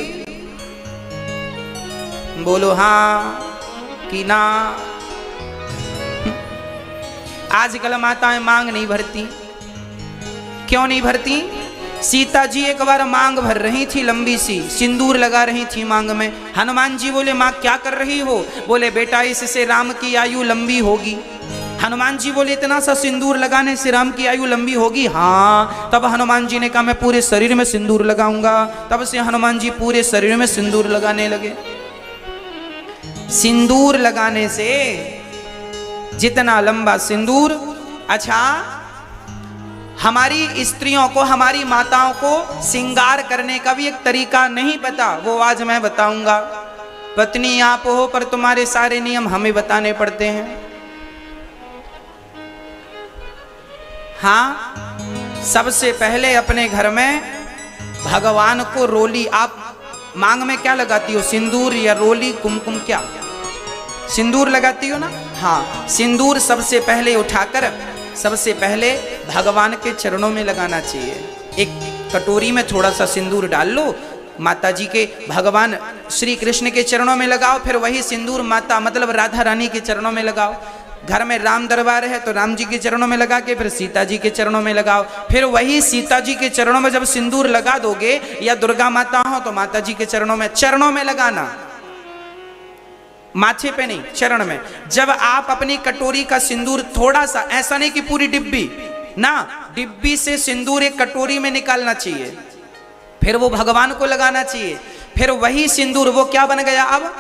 बोलो हाँ कि ना। आजकल माताएं मांग नहीं भरती। क्यों नहीं भरती? सीता जी एक बार मांग भर रही थी लंबी सी, सिंदूर लगा रही थी मांग में। हनुमान जी बोले माँ क्या कर रही हो? बोले बेटा इससे राम की आयु लंबी होगी। हनुमान जी बोले इतना सा सिंदूर लगाने से राम की आयु लंबी होगी? हाँ। तब हनुमान जी ने कहा मैं पूरे शरीर में सिंदूर लगाऊंगा। तब से हनुमान जी पूरे शरीर में सिंदूर लगाने लगे। सिंदूर लगाने से जितना लंबा सिंदूर, अच्छा हमारी स्त्रियों को, हमारी माताओं को श्रृंगार करने का भी एक तरीका नहीं पता, वो आज मैं बताऊंगा। पत्नी आप हो पर तुम्हारे सारे नियम हमें बताने पड़ते हैं। हाँ, सबसे पहले अपने घर में भगवान को रोली, आप मांग में क्या लगाती हो? सिंदूर या रोली, कुमकुम, क्या? सिंदूर लगाती हो ना, हाँ, सिंदूर सबसे पहले उठाकर सबसे पहले भगवान के चरणों में लगाना चाहिए। एक कटोरी में थोड़ा सा सिंदूर डाल लो, माता जी के भगवान श्री कृष्ण के चरणों में लगाओ, फिर वही सिंदूर माता मतलब राधा रानी के चरणों में लगाओ। घर में राम दरबार है तो राम जी के चरणों में लगा के फिर सीता जी के चरणों में लगाओ, फिर वही सीता जी के चरणों में जब सिंदूर लगा दोगे, या दुर्गा माता हो तो माता जी के चरणों में लगाना, माथे पे नहीं, चरण में। जब आप अपनी कटोरी का सिंदूर थोड़ा सा, ऐसा नहीं कि पूरी डिब्बी ना, डिब्बी से सिंदूर एक कटोरी में निकालना चाहिए, फिर वो भगवान को लगाना चाहिए। फिर वही सिंदूर वो क्या बन गया, अब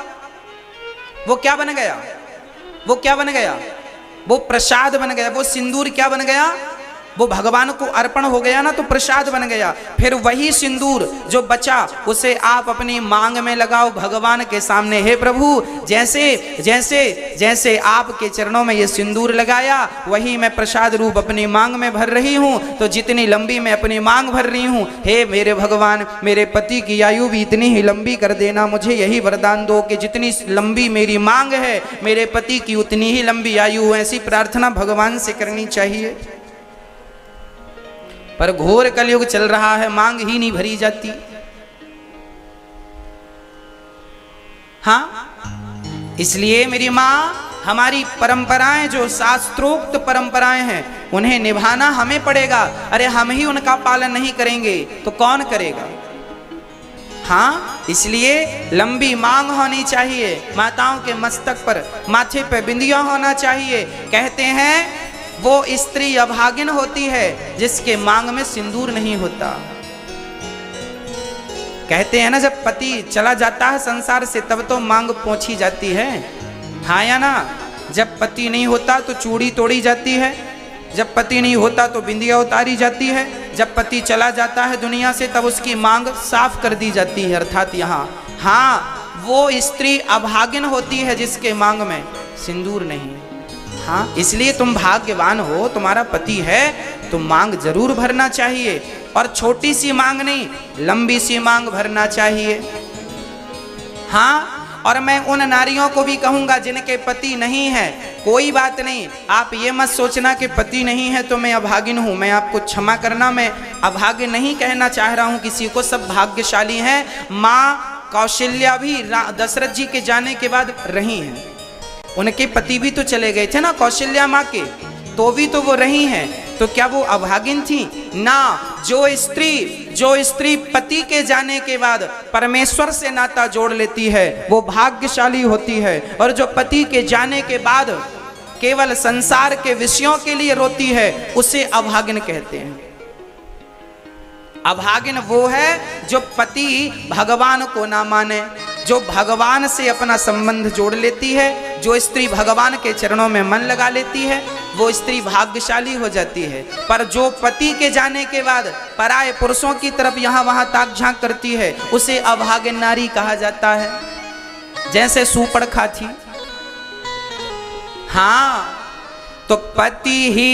वो क्या बन गया, वो क्या बन गया, वो प्रसाद बन गया। वो सिंदूर क्या बन गया, वो भगवान को अर्पण हो गया ना, तो प्रसाद बन गया। फिर वही सिंदूर जो बचा उसे आप अपनी मांग में लगाओ भगवान के सामने। हे प्रभु, जैसे जैसे जैसे आपके चरणों में ये सिंदूर लगाया, वही मैं प्रसाद रूप अपनी मांग में भर रही हूँ। तो जितनी लंबी मैं अपनी मांग भर रही हूँ, हे मेरे भगवान, मेरे पति की आयु भी इतनी ही लंबी कर देना, मुझे यही वरदान दो कि जितनी लंबी मेरी मांग है, मेरे पति की उतनी ही लंबी आयु हो। ऐसी प्रार्थना भगवान से करनी चाहिए। पर घोर कलयुग चल रहा है, मांग ही नहीं भरी जाती। हाँ, इसलिए मेरी माँ, हमारी परंपराएं जो शास्त्रोक्त परंपराएं हैं, उन्हें निभाना हमें पड़ेगा। अरे हम ही उनका पालन नहीं करेंगे तो कौन करेगा। हाँ, इसलिए लंबी मांग होनी चाहिए, माताओं के मस्तक पर, माथे पे बिंदिया होना चाहिए। कहते हैं वो स्त्री अभागिन होती है जिसके मांग में सिंदूर नहीं होता। कहते हैं ना, जब पति चला जाता है संसार से तब तो मांग पोंछी जाती है, हाँ या ना। जब पति नहीं होता तो चूड़ी तोड़ी जाती है, जब पति नहीं होता तो बिंदिया उतारी जाती है, जब पति चला जाता है दुनिया से तब उसकी मांग साफ कर दी जाती है। अर्थात यहाँ, हाँ, वो स्त्री अभागिन होती है जिसके मांग में सिंदूर नहीं। हाँ, इसलिए तुम भाग्यवान हो, तुम्हारा पति है, तो मांग जरूर भरना चाहिए। और छोटी सी मांग नहीं, लंबी सी मांग भरना चाहिए। हाँ, और मैं उन नारियों को भी कहूंगा जिनके पति नहीं है, कोई बात नहीं, आप ये मत सोचना कि पति नहीं है तो मैं अभागिन हूं। मैं आपको क्षमा करना, मैं अभागिन नहीं कहना चाह रहा हूं किसी को, सब भाग्यशाली हैं। माँ कौशल्या भी दशरथ जी के जाने के बाद रही हैं, उनके पति भी तो चले गए थे ना कौशल्या माँ के, तो भी तो वो रही हैं। तो क्या वो अभागिन थी ना। जो स्त्री पति के जाने के बाद परमेश्वर से नाता जोड़ लेती है वो भाग्यशाली होती है, और जो पति के जाने के बाद केवल संसार के विषयों के लिए रोती है उसे अभागिन कहते हैं। अभागिन वो है जो पति भगवान को ना माने, जो भगवान से अपना संबंध जोड़ लेती है। जो स्त्री भगवान के चरणों में मन लगा लेती है वो स्त्री भाग्यशाली हो जाती है। पर जो पति के जाने के बाद पराये पुरुषों की तरफ यहाँ वहाँ ताक झांक करती है उसे अभागिन नारी कहा जाता है, जैसे सूपड़खा थी। हाँ, तो पति ही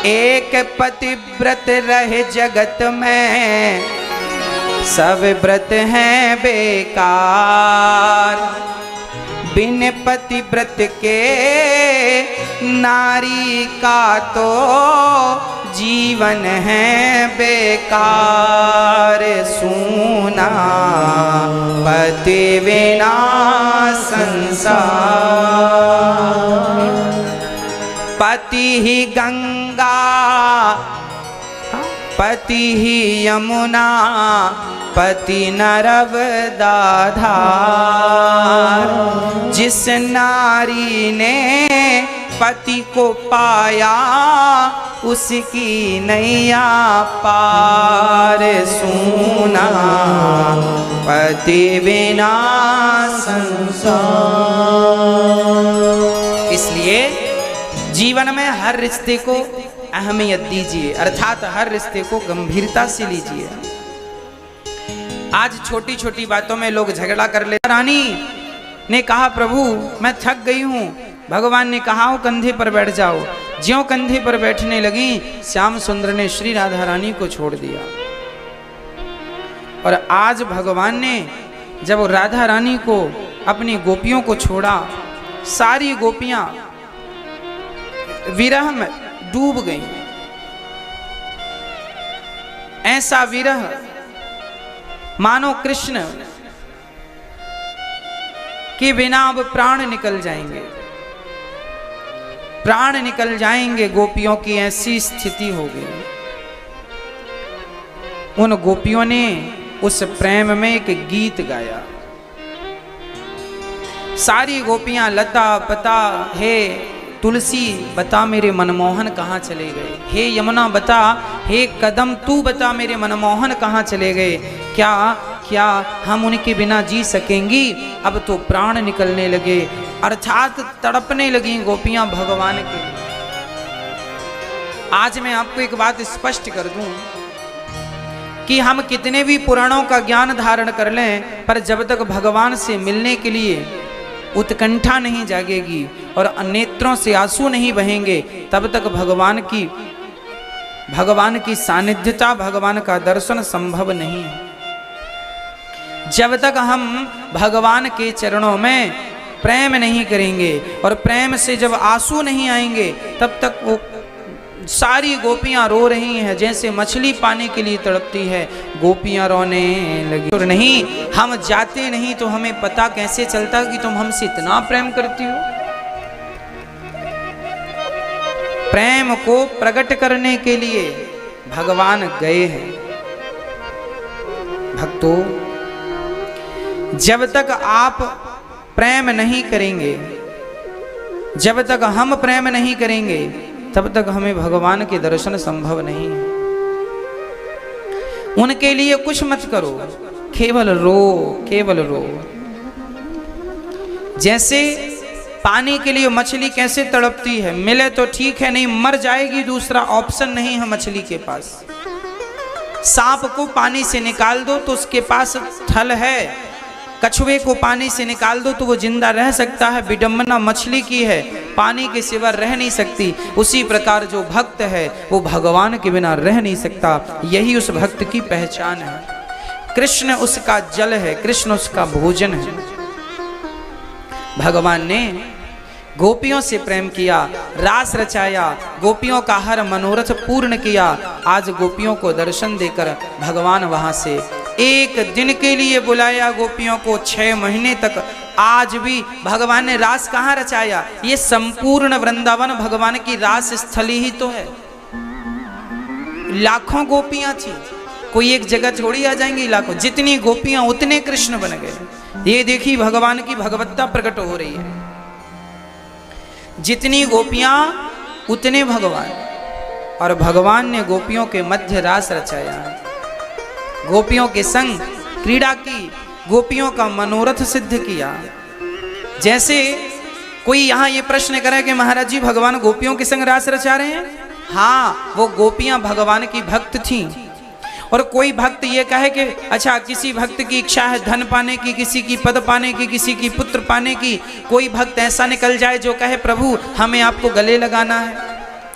एक पतिव्रत रहे जगत में, सब व्रत हैं बेकार। बिन पतिव्रत के नारी का तो जीवन है बेकार। सूना पति बिना संसार, पति ही गंगा, पति ही यमुना, पति नर्मदा धार। जिस नारी ने पति को पाया उसकी नैया पार। सूना पति बिना संसार। इसलिए जीवन में हर रिश्ते को अहमियत दीजिए, अर्थात हर रिश्ते को गंभीरता से लीजिए। आज छोटी छोटी बातों में लोग झगड़ा कर ले। रानी ने कहा प्रभु मैं थक गई हूँ, भगवान ने कहा हो कंधे पर बैठ जाओ। ज्यों कंधे पर बैठने लगी श्याम सुंदर ने श्री राधा रानी को छोड़ दिया। और आज भगवान ने जब राधा रानी को अपनी गोपियों को छोड़ा, सारी गोपियां विरह में डूब गईं। ऐसा विरह मानो कृष्ण के बिना अब प्राण निकल जाएंगे, प्राण निकल जाएंगे। गोपियों की ऐसी स्थिति हो गई। उन गोपियों ने उस प्रेम में एक गीत गाया। सारी गोपियां लता पता, हे तुलसी बता मेरे मनमोहन कहाँ चले गए, हे यमुना बता, हे कदम तू बता मेरे मनमोहन कहाँ चले गए। क्या क्या हम उनके बिना जी सकेंगी? अब तो प्राण निकलने लगे, अर्थात तड़पने लगी गोपियां भगवान के लिए। आज मैं आपको एक बात स्पष्ट कर दूं कि हम कितने भी पुराणों का ज्ञान धारण कर लें, पर जब तक भगवान से मिलने के लिए उत्कंठा नहीं जागेगी और नेत्रों से आंसू नहीं बहेंगे, तब तक भगवान की सानिध्यता, भगवान का दर्शन संभव नहीं है। जब तक हम भगवान के चरणों में प्रेम नहीं करेंगे और प्रेम से जब आंसू नहीं आएंगे, तब तक वो सारी गोपियां रो रही हैं जैसे मछली पाने के लिए तड़पती है, गोपियां रोने लगी। और नहीं, हम जाते नहीं तो हमें पता कैसे चलता कि तुम हमसे इतना प्रेम करती हो। प्रेम को प्रकट करने के लिए भगवान गए हैं। भक्तों, जब तक आप प्रेम नहीं करेंगे, जब तक हम प्रेम नहीं करेंगे, तब तक हमें भगवान के दर्शन संभव नहीं है। उनके लिए कुछ मत करो, केवल रो, केवल रो। जैसे पानी के लिए मछली कैसे तड़पती है, मिले तो ठीक है, नहीं मर जाएगी, दूसरा ऑप्शन नहीं है मछली के पास। सांप को पानी से निकाल दो तो उसके पास थल है, कछुए को पानी से निकाल दो तो वो जिंदा रह सकता है। विडंबना मछली की है, पानी के सिवा रह नहीं सकती। उसी प्रकार जो भक्त है वो भगवान के बिना रह नहीं सकता। यही उस भक्त की पहचान है। कृष्ण उसका जल है, कृष्ण उसका भोजन है। भगवान ने गोपियों से प्रेम किया, रास रचाया, गोपियों का हर मनोरथ पूर्ण किया। आज गोपियों को दर्शन देकर भगवान वहां से एक दिन के लिए बुलाया गोपियों को, 6 महीने तक। आज भी भगवान ने रास कहाँ रचाया? ये संपूर्ण वृंदावन भगवान की रास स्थली ही तो है। लाखों गोपियां थी, कोई एक जगह छोड़ी आ जाएंगी, लाखों। जितनी गोपियां उतने कृष्ण बन गए। ये देखी भगवान की भगवत्ता प्रकट हो रही है। जितनी गोपियां उतने भगवान, और भगवान ने गोपियों के मध्य रास रचाया, गोपियों के संग क्रीड़ा की, गोपियों का मनोरथ सिद्ध किया। जैसे कोई यहाँ ये प्रश्न करे कि महाराज जी भगवान गोपियों के संग रास रचा रहे हैं। हाँ, वो गोपियां भगवान की भक्त थीं। और कोई भक्त ये कहे कि अच्छा, किसी भक्त की इच्छा है धन पाने की, किसी की पद पाने की, किसी की पुत्र पाने की। कोई भक्त ऐसा निकल जाए जो कहे प्रभु हमें आपको गले लगाना है,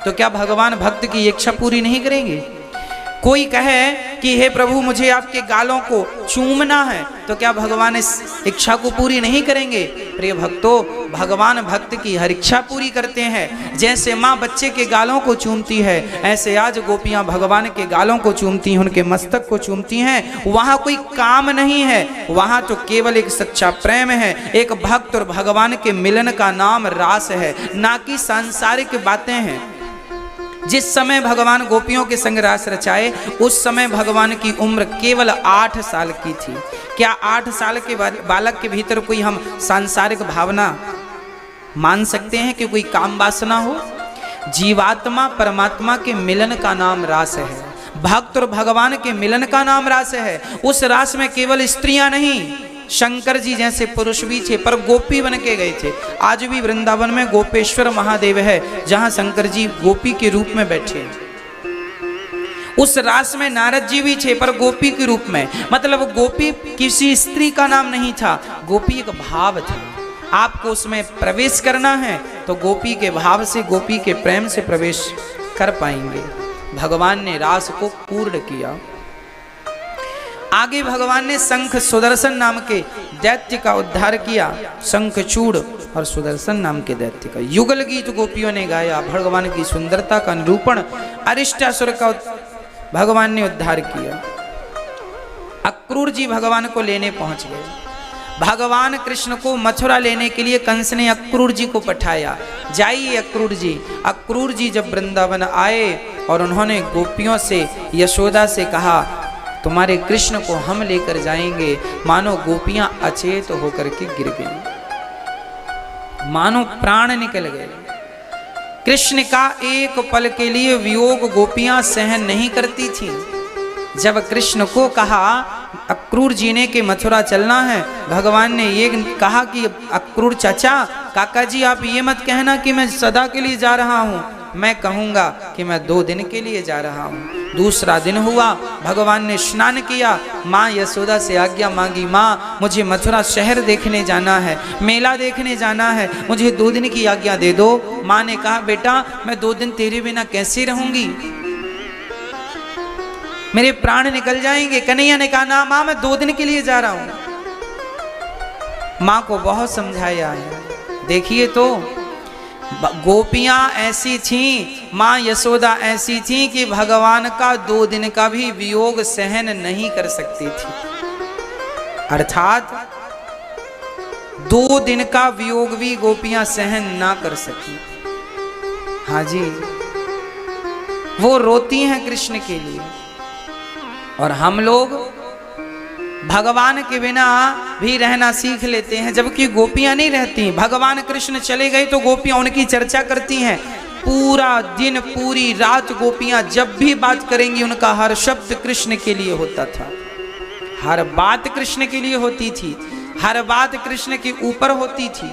तो क्या भगवान भक्त की इच्छा पूरी नहीं करेंगे? कोई कहे कि हे प्रभु मुझे आपके गालों को चूमना है, तो क्या भगवान इस इच्छा को पूरी नहीं करेंगे? प्रिय भक्तों, भगवान भक्त की हर इच्छा पूरी करते हैं। जैसे माँ बच्चे के गालों को चूमती है, ऐसे आज गोपियां भगवान के गालों को चूमती हैं, उनके मस्तक को चूमती हैं। वहां कोई काम नहीं है, वहां तो केवल एक सच्चा प्रेम है। एक भक्त और भगवान के मिलन का नाम रास है, ना कि सांसारिक बातें हैं। जिस समय भगवान गोपियों के संग रास रचाए, उस समय भगवान की उम्र केवल 8 साल की थी। क्या 8 साल के बालक के भीतर कोई हम सांसारिक भावना मान सकते हैं कि कोई काम वासना हो? जीवात्मा परमात्मा के मिलन का नाम रास है। भक्त और भगवान के मिलन का नाम रास है। उस रास में केवल स्त्रियां नहीं, शंकर जी जैसे पुरुष भी थे, पर गोपी बन के गए थे। आज भी वृंदावन में गोपेश्वर महादेव है, जहां शंकर जी गोपी के रूप में बैठे। उस रास में नारद जी भी थे, पर गोपी के रूप में। मतलब गोपी किसी स्त्री का नाम नहीं था, गोपी एक भाव था। आपको उसमें प्रवेश करना है तो गोपी के भाव से, गोपी के प्रेम से प्रवेश कर पाएंगे। भगवान ने रास को पूर्ण किया। आगे भगवान ने शंख सुदर्शन नाम के दैत्य का उद्धार किया। शंखचूड़ और सुदर्शन नाम के दैत्य का युगल गीत गोपियों ने गाया। भगवान की सुंदरता का निरूपण, अरिष्टासुर का भगवान ने उद्धार किया। अक्रूर जी भगवान को लेने पहुंच गए। भगवान कृष्ण को मथुरा लेने के लिए कंस ने अक्रूर जी को पठाया, जाइए अक्रूर जी। अक्रूर जी जब वृंदावन आए और उन्होंने गोपियों से, यशोदा से कहा, तुम्हारे कृष्ण को हम लेकर जाएंगे। मानो गोपियां अचेत होकर के गिर गई, मानो प्राण निकल गए। कृष्ण का एक पल के लिए वियोग गोपियां सहन नहीं करती थी। जब कृष्ण को कहा अक्रूर जी ने कि मथुरा चलना है, भगवान ने ये कहा कि अक्रूर चाचा, काका जी, आप ये मत कहना कि मैं सदा के लिए जा रहा हूँ, मैं कहूँगा कि मैं 2 दिन के लिए जा रहा हूँ। दूसरा दिन हुआ, भगवान ने स्नान किया, माँ यशोदा से आज्ञा मांगी, माँ मुझे मथुरा शहर देखने जाना है, मेला देखने जाना है, मुझे 2 दिन की आज्ञा दे दो। माँ ने कहा, बेटा मैं 2 दिन तेरे बिना कैसे रहूंगी, मेरे प्राण निकल जाएंगे। कन्हैया ने कहा, ना माँ मैं 2 दिन के लिए जा रहा हूं। माँ को बहुत समझाया है। देखिए तो गोपियां ऐसी थीं, माँ यशोदा ऐसी थीं कि भगवान का 2 दिन का भी वियोग सहन नहीं कर सकती थी। अर्थात 2 दिन का वियोग भी गोपियां सहन ना कर सकी। हाँ जी, वो रोती हैं कृष्ण के लिए। और हम लोग भगवान के बिना भी रहना सीख लेते हैं, जबकि गोपियां नहीं रहती। भगवान कृष्ण चले गए तो गोपियां उनकी चर्चा करती हैं। पूरा दिन पूरी रात गोपियां जब भी बात करेंगी, उनका हर शब्द कृष्ण के लिए होता था, हर बात कृष्ण के लिए होती थी, हर बात कृष्ण के ऊपर होती थी।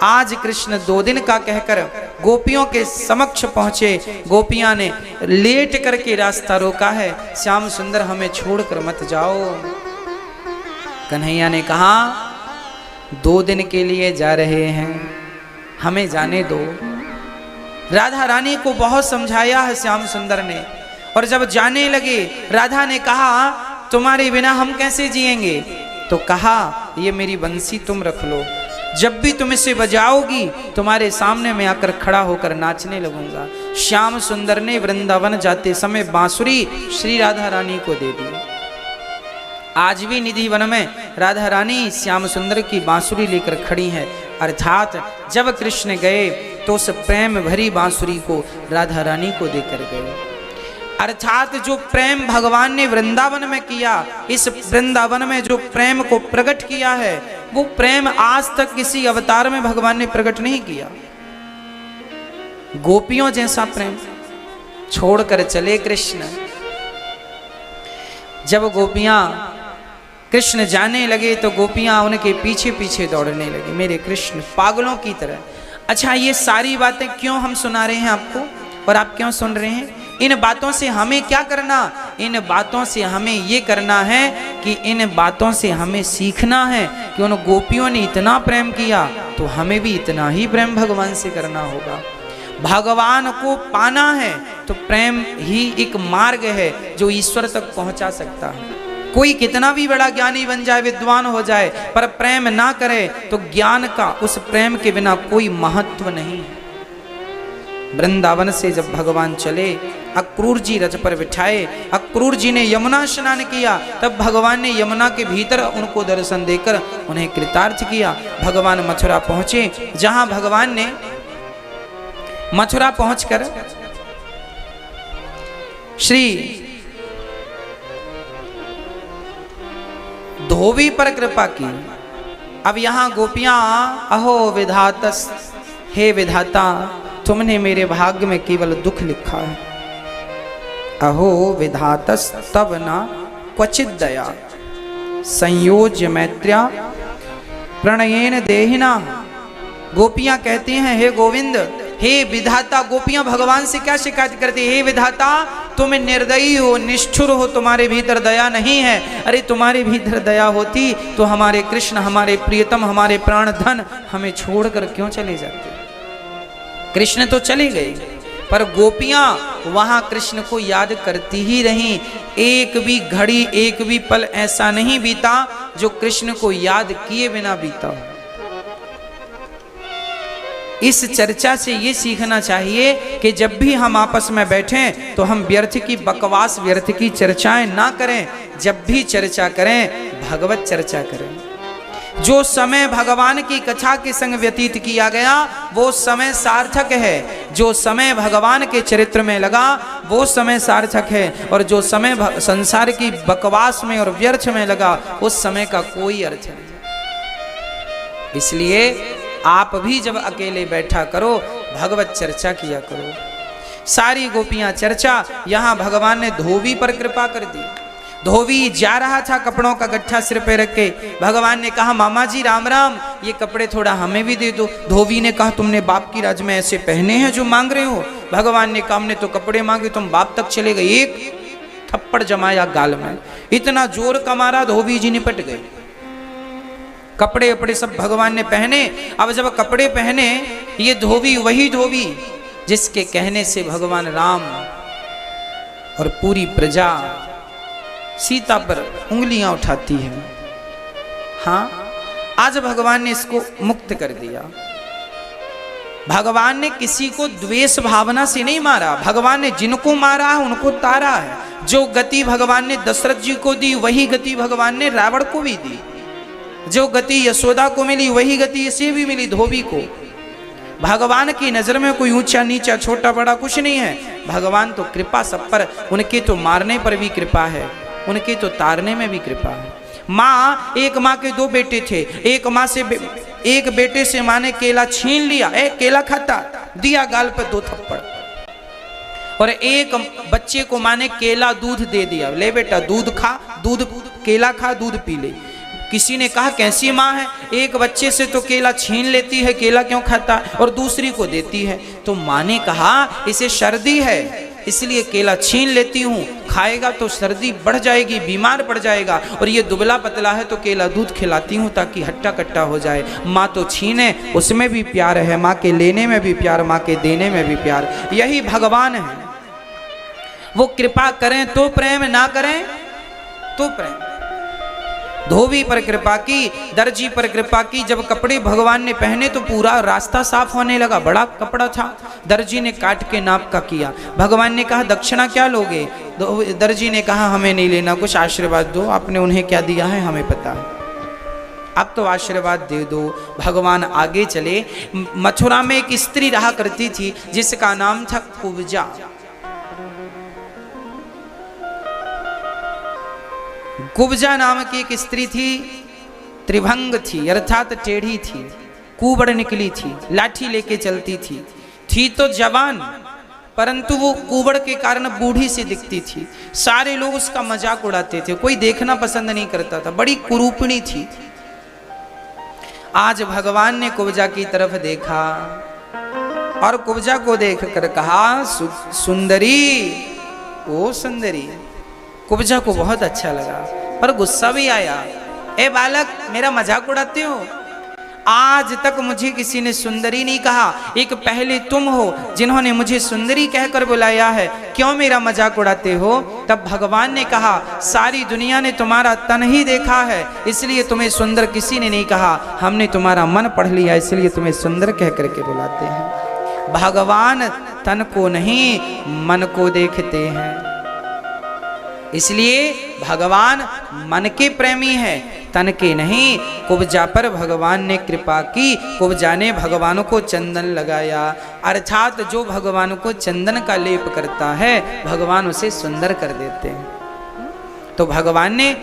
आज कृष्ण 2 दिन का कहकर गोपियों के समक्ष पहुंचे। गोपियां ने लेट करके रास्ता रोका है, श्याम सुंदर हमें छोड़कर मत जाओ। कन्हैया ने कहा, 2 दिन के लिए जा रहे हैं, हमें जाने दो। राधा रानी को बहुत समझाया है श्याम सुंदर ने। और जब जाने लगे, राधा ने कहा, तुम्हारे बिना हम कैसे जिएंगे? तो कहा, ये मेरी बंसी तुम रख लो, जब भी तुम इसे बजाओगी तुम्हारे सामने मैं आकर खड़ा होकर नाचने लगूंगा। श्याम सुंदर ने वृंदावन जाते समय बांसुरी श्री राधा रानी को दे दी। आज भी निधि वन में राधा रानी श्याम सुंदर की बांसुरी लेकर खड़ी है। अर्थात जब कृष्ण गए तो उस प्रेम भरी बांसुरी को राधा रानी को देकर गए। अर्थात जो प्रेम भगवान ने वृंदावन में किया, इस वृंदावन में जो प्रेम को प्रकट किया है, वो प्रेम आज तक किसी अवतार में भगवान ने प्रकट नहीं किया। गोपियों जैसा प्रेम छोड़कर चले कृष्ण। जब गोपियां कृष्ण जाने लगे तो गोपियां उनके पीछे पीछे दौड़ने लगी, मेरे कृष्ण पागलों की तरह। अच्छा, ये सारी बातें क्यों हम सुना रहे हैं आपको, और आप क्यों सुन रहे हैं? इन बातों से हमें क्या करना? इन बातों से हमें ये करना है कि इन बातों से हमें सीखना है कि उन गोपियों ने इतना प्रेम किया तो हमें भी इतना ही प्रेम भगवान से करना होगा। भगवान को पाना है तो प्रेम ही एक मार्ग है जो ईश्वर तक पहुंचा सकता है। कोई कितना भी बड़ा ज्ञानी बन जाए, विद्वान हो जाए, पर प्रेम ना करे तो ज्ञान का, उस प्रेम के बिना कोई महत्व नहीं है। वृंदावन से जब भगवान चले, अक्रूर जी रथ पर बिठाए, अक्रूर जी ने यमुना स्नान किया, तब भगवान ने यमुना के भीतर उनको दर्शन देकर उन्हें कृतार्थ किया। भगवान मथुरा पहुंचे, जहां भगवान ने मथुरा पहुंचकर श्री धोबी पर कृपा की। अब यहां गोपियां, अहो विधातस, हे विधाता तुमने मेरे भाग्य में केवल दुख लिखा है। अहो विधातस तब ना क्वचित दया, संयोज्य मैत्र्या प्रणयेन देहिना। गोपियां कहती हैं, हे गोविंद, हे विधाता। गोपियां भगवान से क्या शिकायत करती है? हे विधाता तुम निर्दयी हो, निष्ठुर हो, तुम्हारे भीतर दया नहीं है। अरे तुम्हारे भीतर दया होती तो हमारे कृष्ण, हमारे प्रियतम, हमारे प्राण धन हमें छोड़कर क्यों चले जाते? कृष्ण तो चले गए, पर गोपियां वहां कृष्ण को याद करती ही रहीं। एक भी घड़ी, एक भी पल ऐसा नहीं बीता जो कृष्ण को याद किए बिना बीता। इस चर्चा से ये सीखना चाहिए कि जब भी हम आपस में बैठें तो हम व्यर्थ की बकवास, व्यर्थ की चर्चाएं ना करें। जब भी चर्चा करें भगवत चर्चा करें। जो समय भगवान की कथा के संग व्यतीत किया गया वो समय सार्थक है। जो समय भगवान के चरित्र में लगा वो समय सार्थक है, और जो समय संसार की बकवास में और व्यर्थ में लगा उस समय का कोई अर्थ नहीं। इसलिए आप भी जब अकेले बैठा करो भगवत चर्चा किया करो। सारी गोपियां चर्चा, यहां भगवान ने धोबी पर कृपा कर दी। धोबी जा रहा था कपड़ों का गट्ठा सिर पे रख के। भगवान ने कहा मामा जी राम राम, ये कपड़े थोड़ा हमें भी दे दो। धोबी ने कहा तुमने बाप की राज में ऐसे पहने हैं जो मांग रहे हो? भगवान ने कहा हमने तो कपड़े मांगे, तुम बाप तक चले गए। एक थप्पड़ जमाया गाल में, इतना जोर का मारा धोबी जी निपट गए। कपड़े वपड़े सब भगवान ने पहने। अब जब कपड़े पहने, ये धोबी वही धोबी जिसके कहने से भगवान राम और पूरी प्रजा सीता पर उंगलियां उठाती है। हाँ, आज भगवान ने इसको मुक्त कर दिया। भगवान ने किसी को द्वेष भावना से नहीं मारा। भगवान ने जिनको मारा है उनको तारा है। जो गति भगवान ने दशरथ जी को दी वही गति भगवान ने रावण को भी दी। जो गति यशोदा को मिली वही गति इसे भी मिली, धोबी को। भगवान की नजर में कोई ऊंचा नीचा छोटा बड़ा कुछ नहीं है। भगवान तो कृपा सब पर, उनके तो मारने पर भी कृपा है, उनके तो तारने में भी कृपा है। माँ, एक माँ के दो बेटे थे। एक बेटे से माँ ने केला छीन लिया, केला खाता, दिया गाल पर 2 थप्पड़। और एक बच्चे को माँ ने केला दूध दे दिया, ले बेटा दूध खा, दूध केला खा, दूध पी ले। किसी ने कहा कैसी माँ है, एक बच्चे से तो केला छीन लेती है, केला क्यों खाता, और दूसरी को देती है। तो माँ ने कहा इसे सर्दी है इसलिए केला छीन लेती हूँ, खाएगा तो सर्दी बढ़ जाएगी, बीमार पड़ जाएगा, और ये दुबला पतला है तो केला दूध खिलाती हूँ ताकि हट्टा कट्टा हो जाए। माँ तो छीने उसमें भी प्यार है, माँ के लेने में भी प्यार, माँ के देने में भी प्यार। यही भगवान है। वो कृपा करें तो प्रेम, ना करें तो प्रेम। धोबी पर कृपा की, दर्जी पर कृपा की। जब कपड़े भगवान ने पहने तो पूरा रास्ता साफ होने लगा। बड़ा कपड़ा था, दर्जी ने काट के नाप का किया। भगवान ने कहा दक्षिणा क्या लोगे? दर्जी ने कहा हमें नहीं लेना, कुछ आशीर्वाद दो, आपने उन्हें क्या दिया है हमें पता है, अब तो आशीर्वाद दे दो। भगवान आगे चले। मथुरा में एक स्त्री रहा करती थी जिसका नाम था कुब्जा। कुब्जा नाम की एक स्त्री थी, त्रिभंग थी अर्थात टेढ़ी थी, कुबड़ निकली थी, लाठी लेके चलती थी तो जवान, परंतु वो कुबड़ के कारण बूढ़ी सी दिखती थी। सारे लोग उसका मजाक उड़ाते थे, कोई देखना पसंद नहीं करता था, बड़ी कुरूपणी थी। आज भगवान ने कुब्जा की तरफ देखा और कुब्जा को देखकर कहा सुंदरी, ओ सुंदरी। कुब्जा को बहुत अच्छा लगा पर गुस्सा भी आया। ए बालक, मेरा मजाक उड़ाते हो? आज तक मुझे किसी ने सुंदरी नहीं कहा, एक पहले तुम हो जिन्होंने मुझे सुंदरी कहकर बुलाया है, क्यों मेरा मजाक उड़ाते हो? तब भगवान ने कहा सारी दुनिया ने तुम्हारा तन ही देखा है इसलिए तुम्हें सुंदर किसी ने नहीं कहा, हमने तुम्हारा मन पढ़ लिया इसलिए तुम्हें सुंदर कह करके बुलाते हैं। भगवान तन को नहीं मन को देखते हैं, इसलिए भगवान मन के प्रेमी है, तन के नहीं। कुब्जा पर भगवान ने कृपा की, कुब्जा ने भगवान को चंदन लगाया, अर्थात जो भगवान को चंदन का लेप करता है भगवान उसे सुंदर कर देते हैं। तो भगवान ने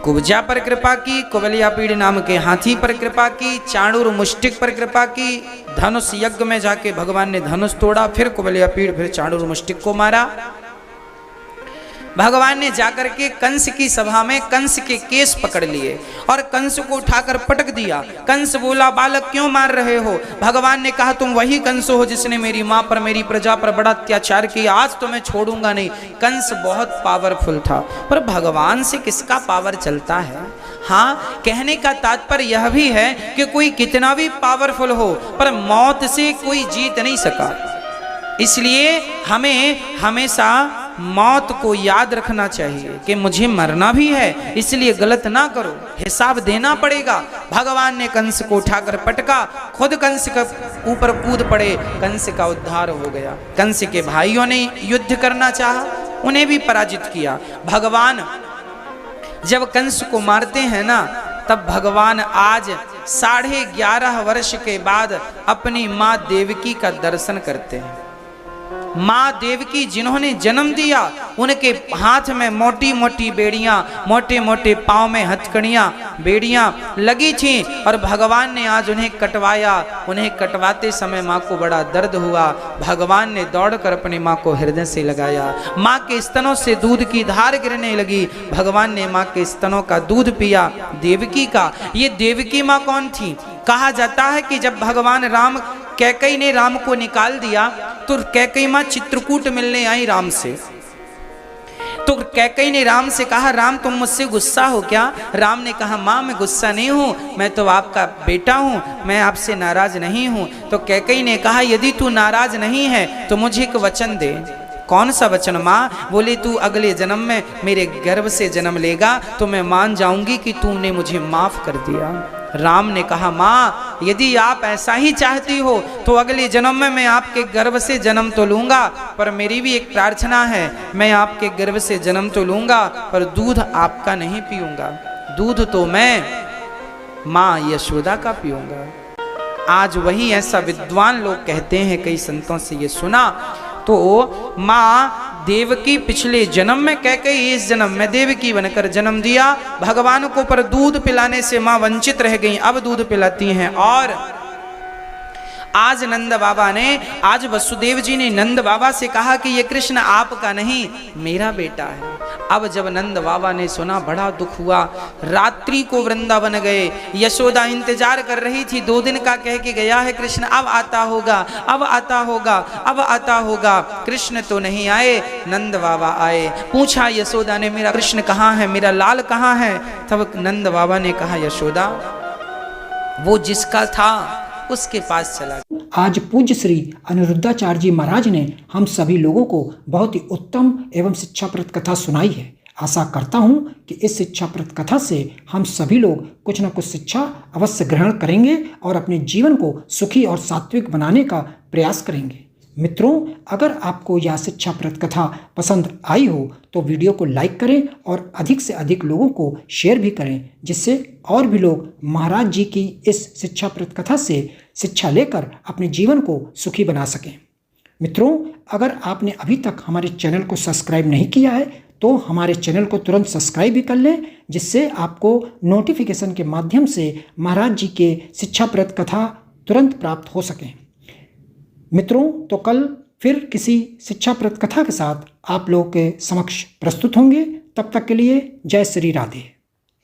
कुब्जा पर कृपा की, कुबलियापीड़ नाम के हाथी पर कृपा की, चाणूर मुष्टिक पर कृपा की, धनुष यज्ञ में जाके भगवान ने धनुष तोड़ा, फिर कुबलियापीड़ फिर चाणूर मुष्टिक को मारा। भगवान ने जाकर के कंस की सभा में कंस के केस पकड़ लिए और कंस को उठाकर पटक दिया। कंस बोला बालक क्यों मार रहे हो? भगवान ने कहा तुम वही कंस हो जिसने मेरी माँ पर मेरी प्रजा पर बड़ा अत्याचार किया, आज तो मैं छोड़ूंगा नहीं। कंस बहुत पावरफुल था, पर भगवान से किसका पावर चलता है? हाँ, कहने का तात्पर्य यह भी है कि कोई कितना भी पावरफुल हो पर मौत से कोई जीत नहीं सका। इसलिए हमें हमेशा मौत को याद रखना चाहिए कि मुझे मरना भी है, इसलिए गलत ना करो, हिसाब देना पड़ेगा। भगवान ने कंस को उठाकर पटका, खुद कंस के ऊपर कूद पड़े, कंस का उद्धार हो गया। कंस के भाइयों ने युद्ध करना चाहा, उन्हें भी पराजित किया। भगवान जब कंस को मारते हैं ना, तब भगवान आज 11.5 वर्ष के बाद अपनी माँ देवकी का दर्शन करते हैं। माँ देवकी जिन्होंने जन्म दिया, उनके हाथ में मोटी मोटी बेड़ियां, मोटे मोटे पाँव में हथकड़ियां, बेड़ियां लगी थीं और भगवान ने आज उन्हें कटवाया। उन्हें कटवाते समय माँ को बड़ा दर्द हुआ। भगवान ने दौड़कर अपनी माँ को हृदय से लगाया। माँ के स्तनों से दूध की धार गिरने लगी। भगवान ने माँ के स्तनों का दूध पिया, देवकी का। ये देवकी माँ कौन थी? कहा जाता है कि जब भगवान राम, कैकेयी ने राम को निकाल दिया तो कैकेयी माँ चित्रकूट मिलने आई राम से। तो कैकेयी ने राम से कहा, राम तुम मुझसे गुस्सा हो क्या? राम ने कहा, माँ मैं गुस्सा नहीं हूँ, मैं तो आपका बेटा हूँ, मैं आपसे नाराज नहीं हूँ। तो कैकेयी ने कहा, यदि तू नाराज नहीं है तो मुझे एक वचन दे। कौन सा वचन माँ? बोले तू अगले जन्म में मेरे गर्भ से जन्म लेगा तो मैं मान जाऊंगी कि तूने मुझे माफ कर दिया। राम ने कहा, माँ यदि आप ऐसा ही चाहती हो तो अगले जन्म में मैं आपके गर्भ से जन्म तो लूंगा, पर मेरी भी एक प्रार्थना है, मैं आपके गर्भ से जन्म तो लूंगा पर दूध आपका नहीं पीऊंगा, दूध तो मैं माँ यशोदा का पीऊंगा। आज वही ऐसा विद्वान लोग कहते हैं, कई संतों से ये सुना। तो माँ देवकी पिछले जन्म में कैकेयी, इस जन्म में देवकी बनकर जन्म दिया भगवान को, पर दूध पिलाने से माँ वंचित रह गई, अब दूध पिलाती हैं। और आज नंद बाबा ने, आज वसुदेव जी ने नंद बाबा से कहा कि ये कृष्ण आपका नहीं मेरा बेटा है। अब जब नंद बाबा ने सुना बड़ा दुख हुआ। रात्रि को वृंदावन गए, यशोदा इंतजार कर रही थी, 2 दिन का कह के गया है कृष्ण अब आता होगा, अब आता होगा, अब आता होगा। कृष्ण तो नहीं आए, नंद बाबा आए। पूछा यशोदा ने, मेरा कृष्ण कहाँ है, मेरा लाल कहाँ है? तब नंद बाबा ने कहा, यशोदा वो जिसका था उसके पास चला। आज पूज्य श्री अनिरुद्धाचार्य जी महाराज ने हम सभी लोगों को बहुत ही उत्तम एवं शिक्षाप्रद कथा सुनाई है। आशा करता हूँ कि इस शिक्षाप्रद कथा से हम सभी लोग कुछ न कुछ शिक्षा अवश्य ग्रहण करेंगे और अपने जीवन को सुखी और सात्विक बनाने का प्रयास करेंगे। मित्रों, अगर आपको यह शिक्षाप्रद कथा पसंद आई हो तो वीडियो को लाइक करें और अधिक से अधिक लोगों को शेयर भी करें, जिससे और भी लोग महाराज जी की इस शिक्षाप्रद कथा से शिक्षा लेकर अपने जीवन को सुखी बना सकें। मित्रों, अगर आपने अभी तक हमारे चैनल को सब्सक्राइब नहीं किया है तो हमारे चैनल को तुरंत सब्सक्राइब भी कर लें, जिससे आपको नोटिफिकेशन के माध्यम से महाराज जी के शिक्षाप्रद कथा तुरंत प्राप्त हो सकें। मित्रों, तो कल फिर किसी शिक्षाप्रद कथा के साथ आप लोगों के समक्ष प्रस्तुत होंगे। तब तक के लिए जय श्री राधे।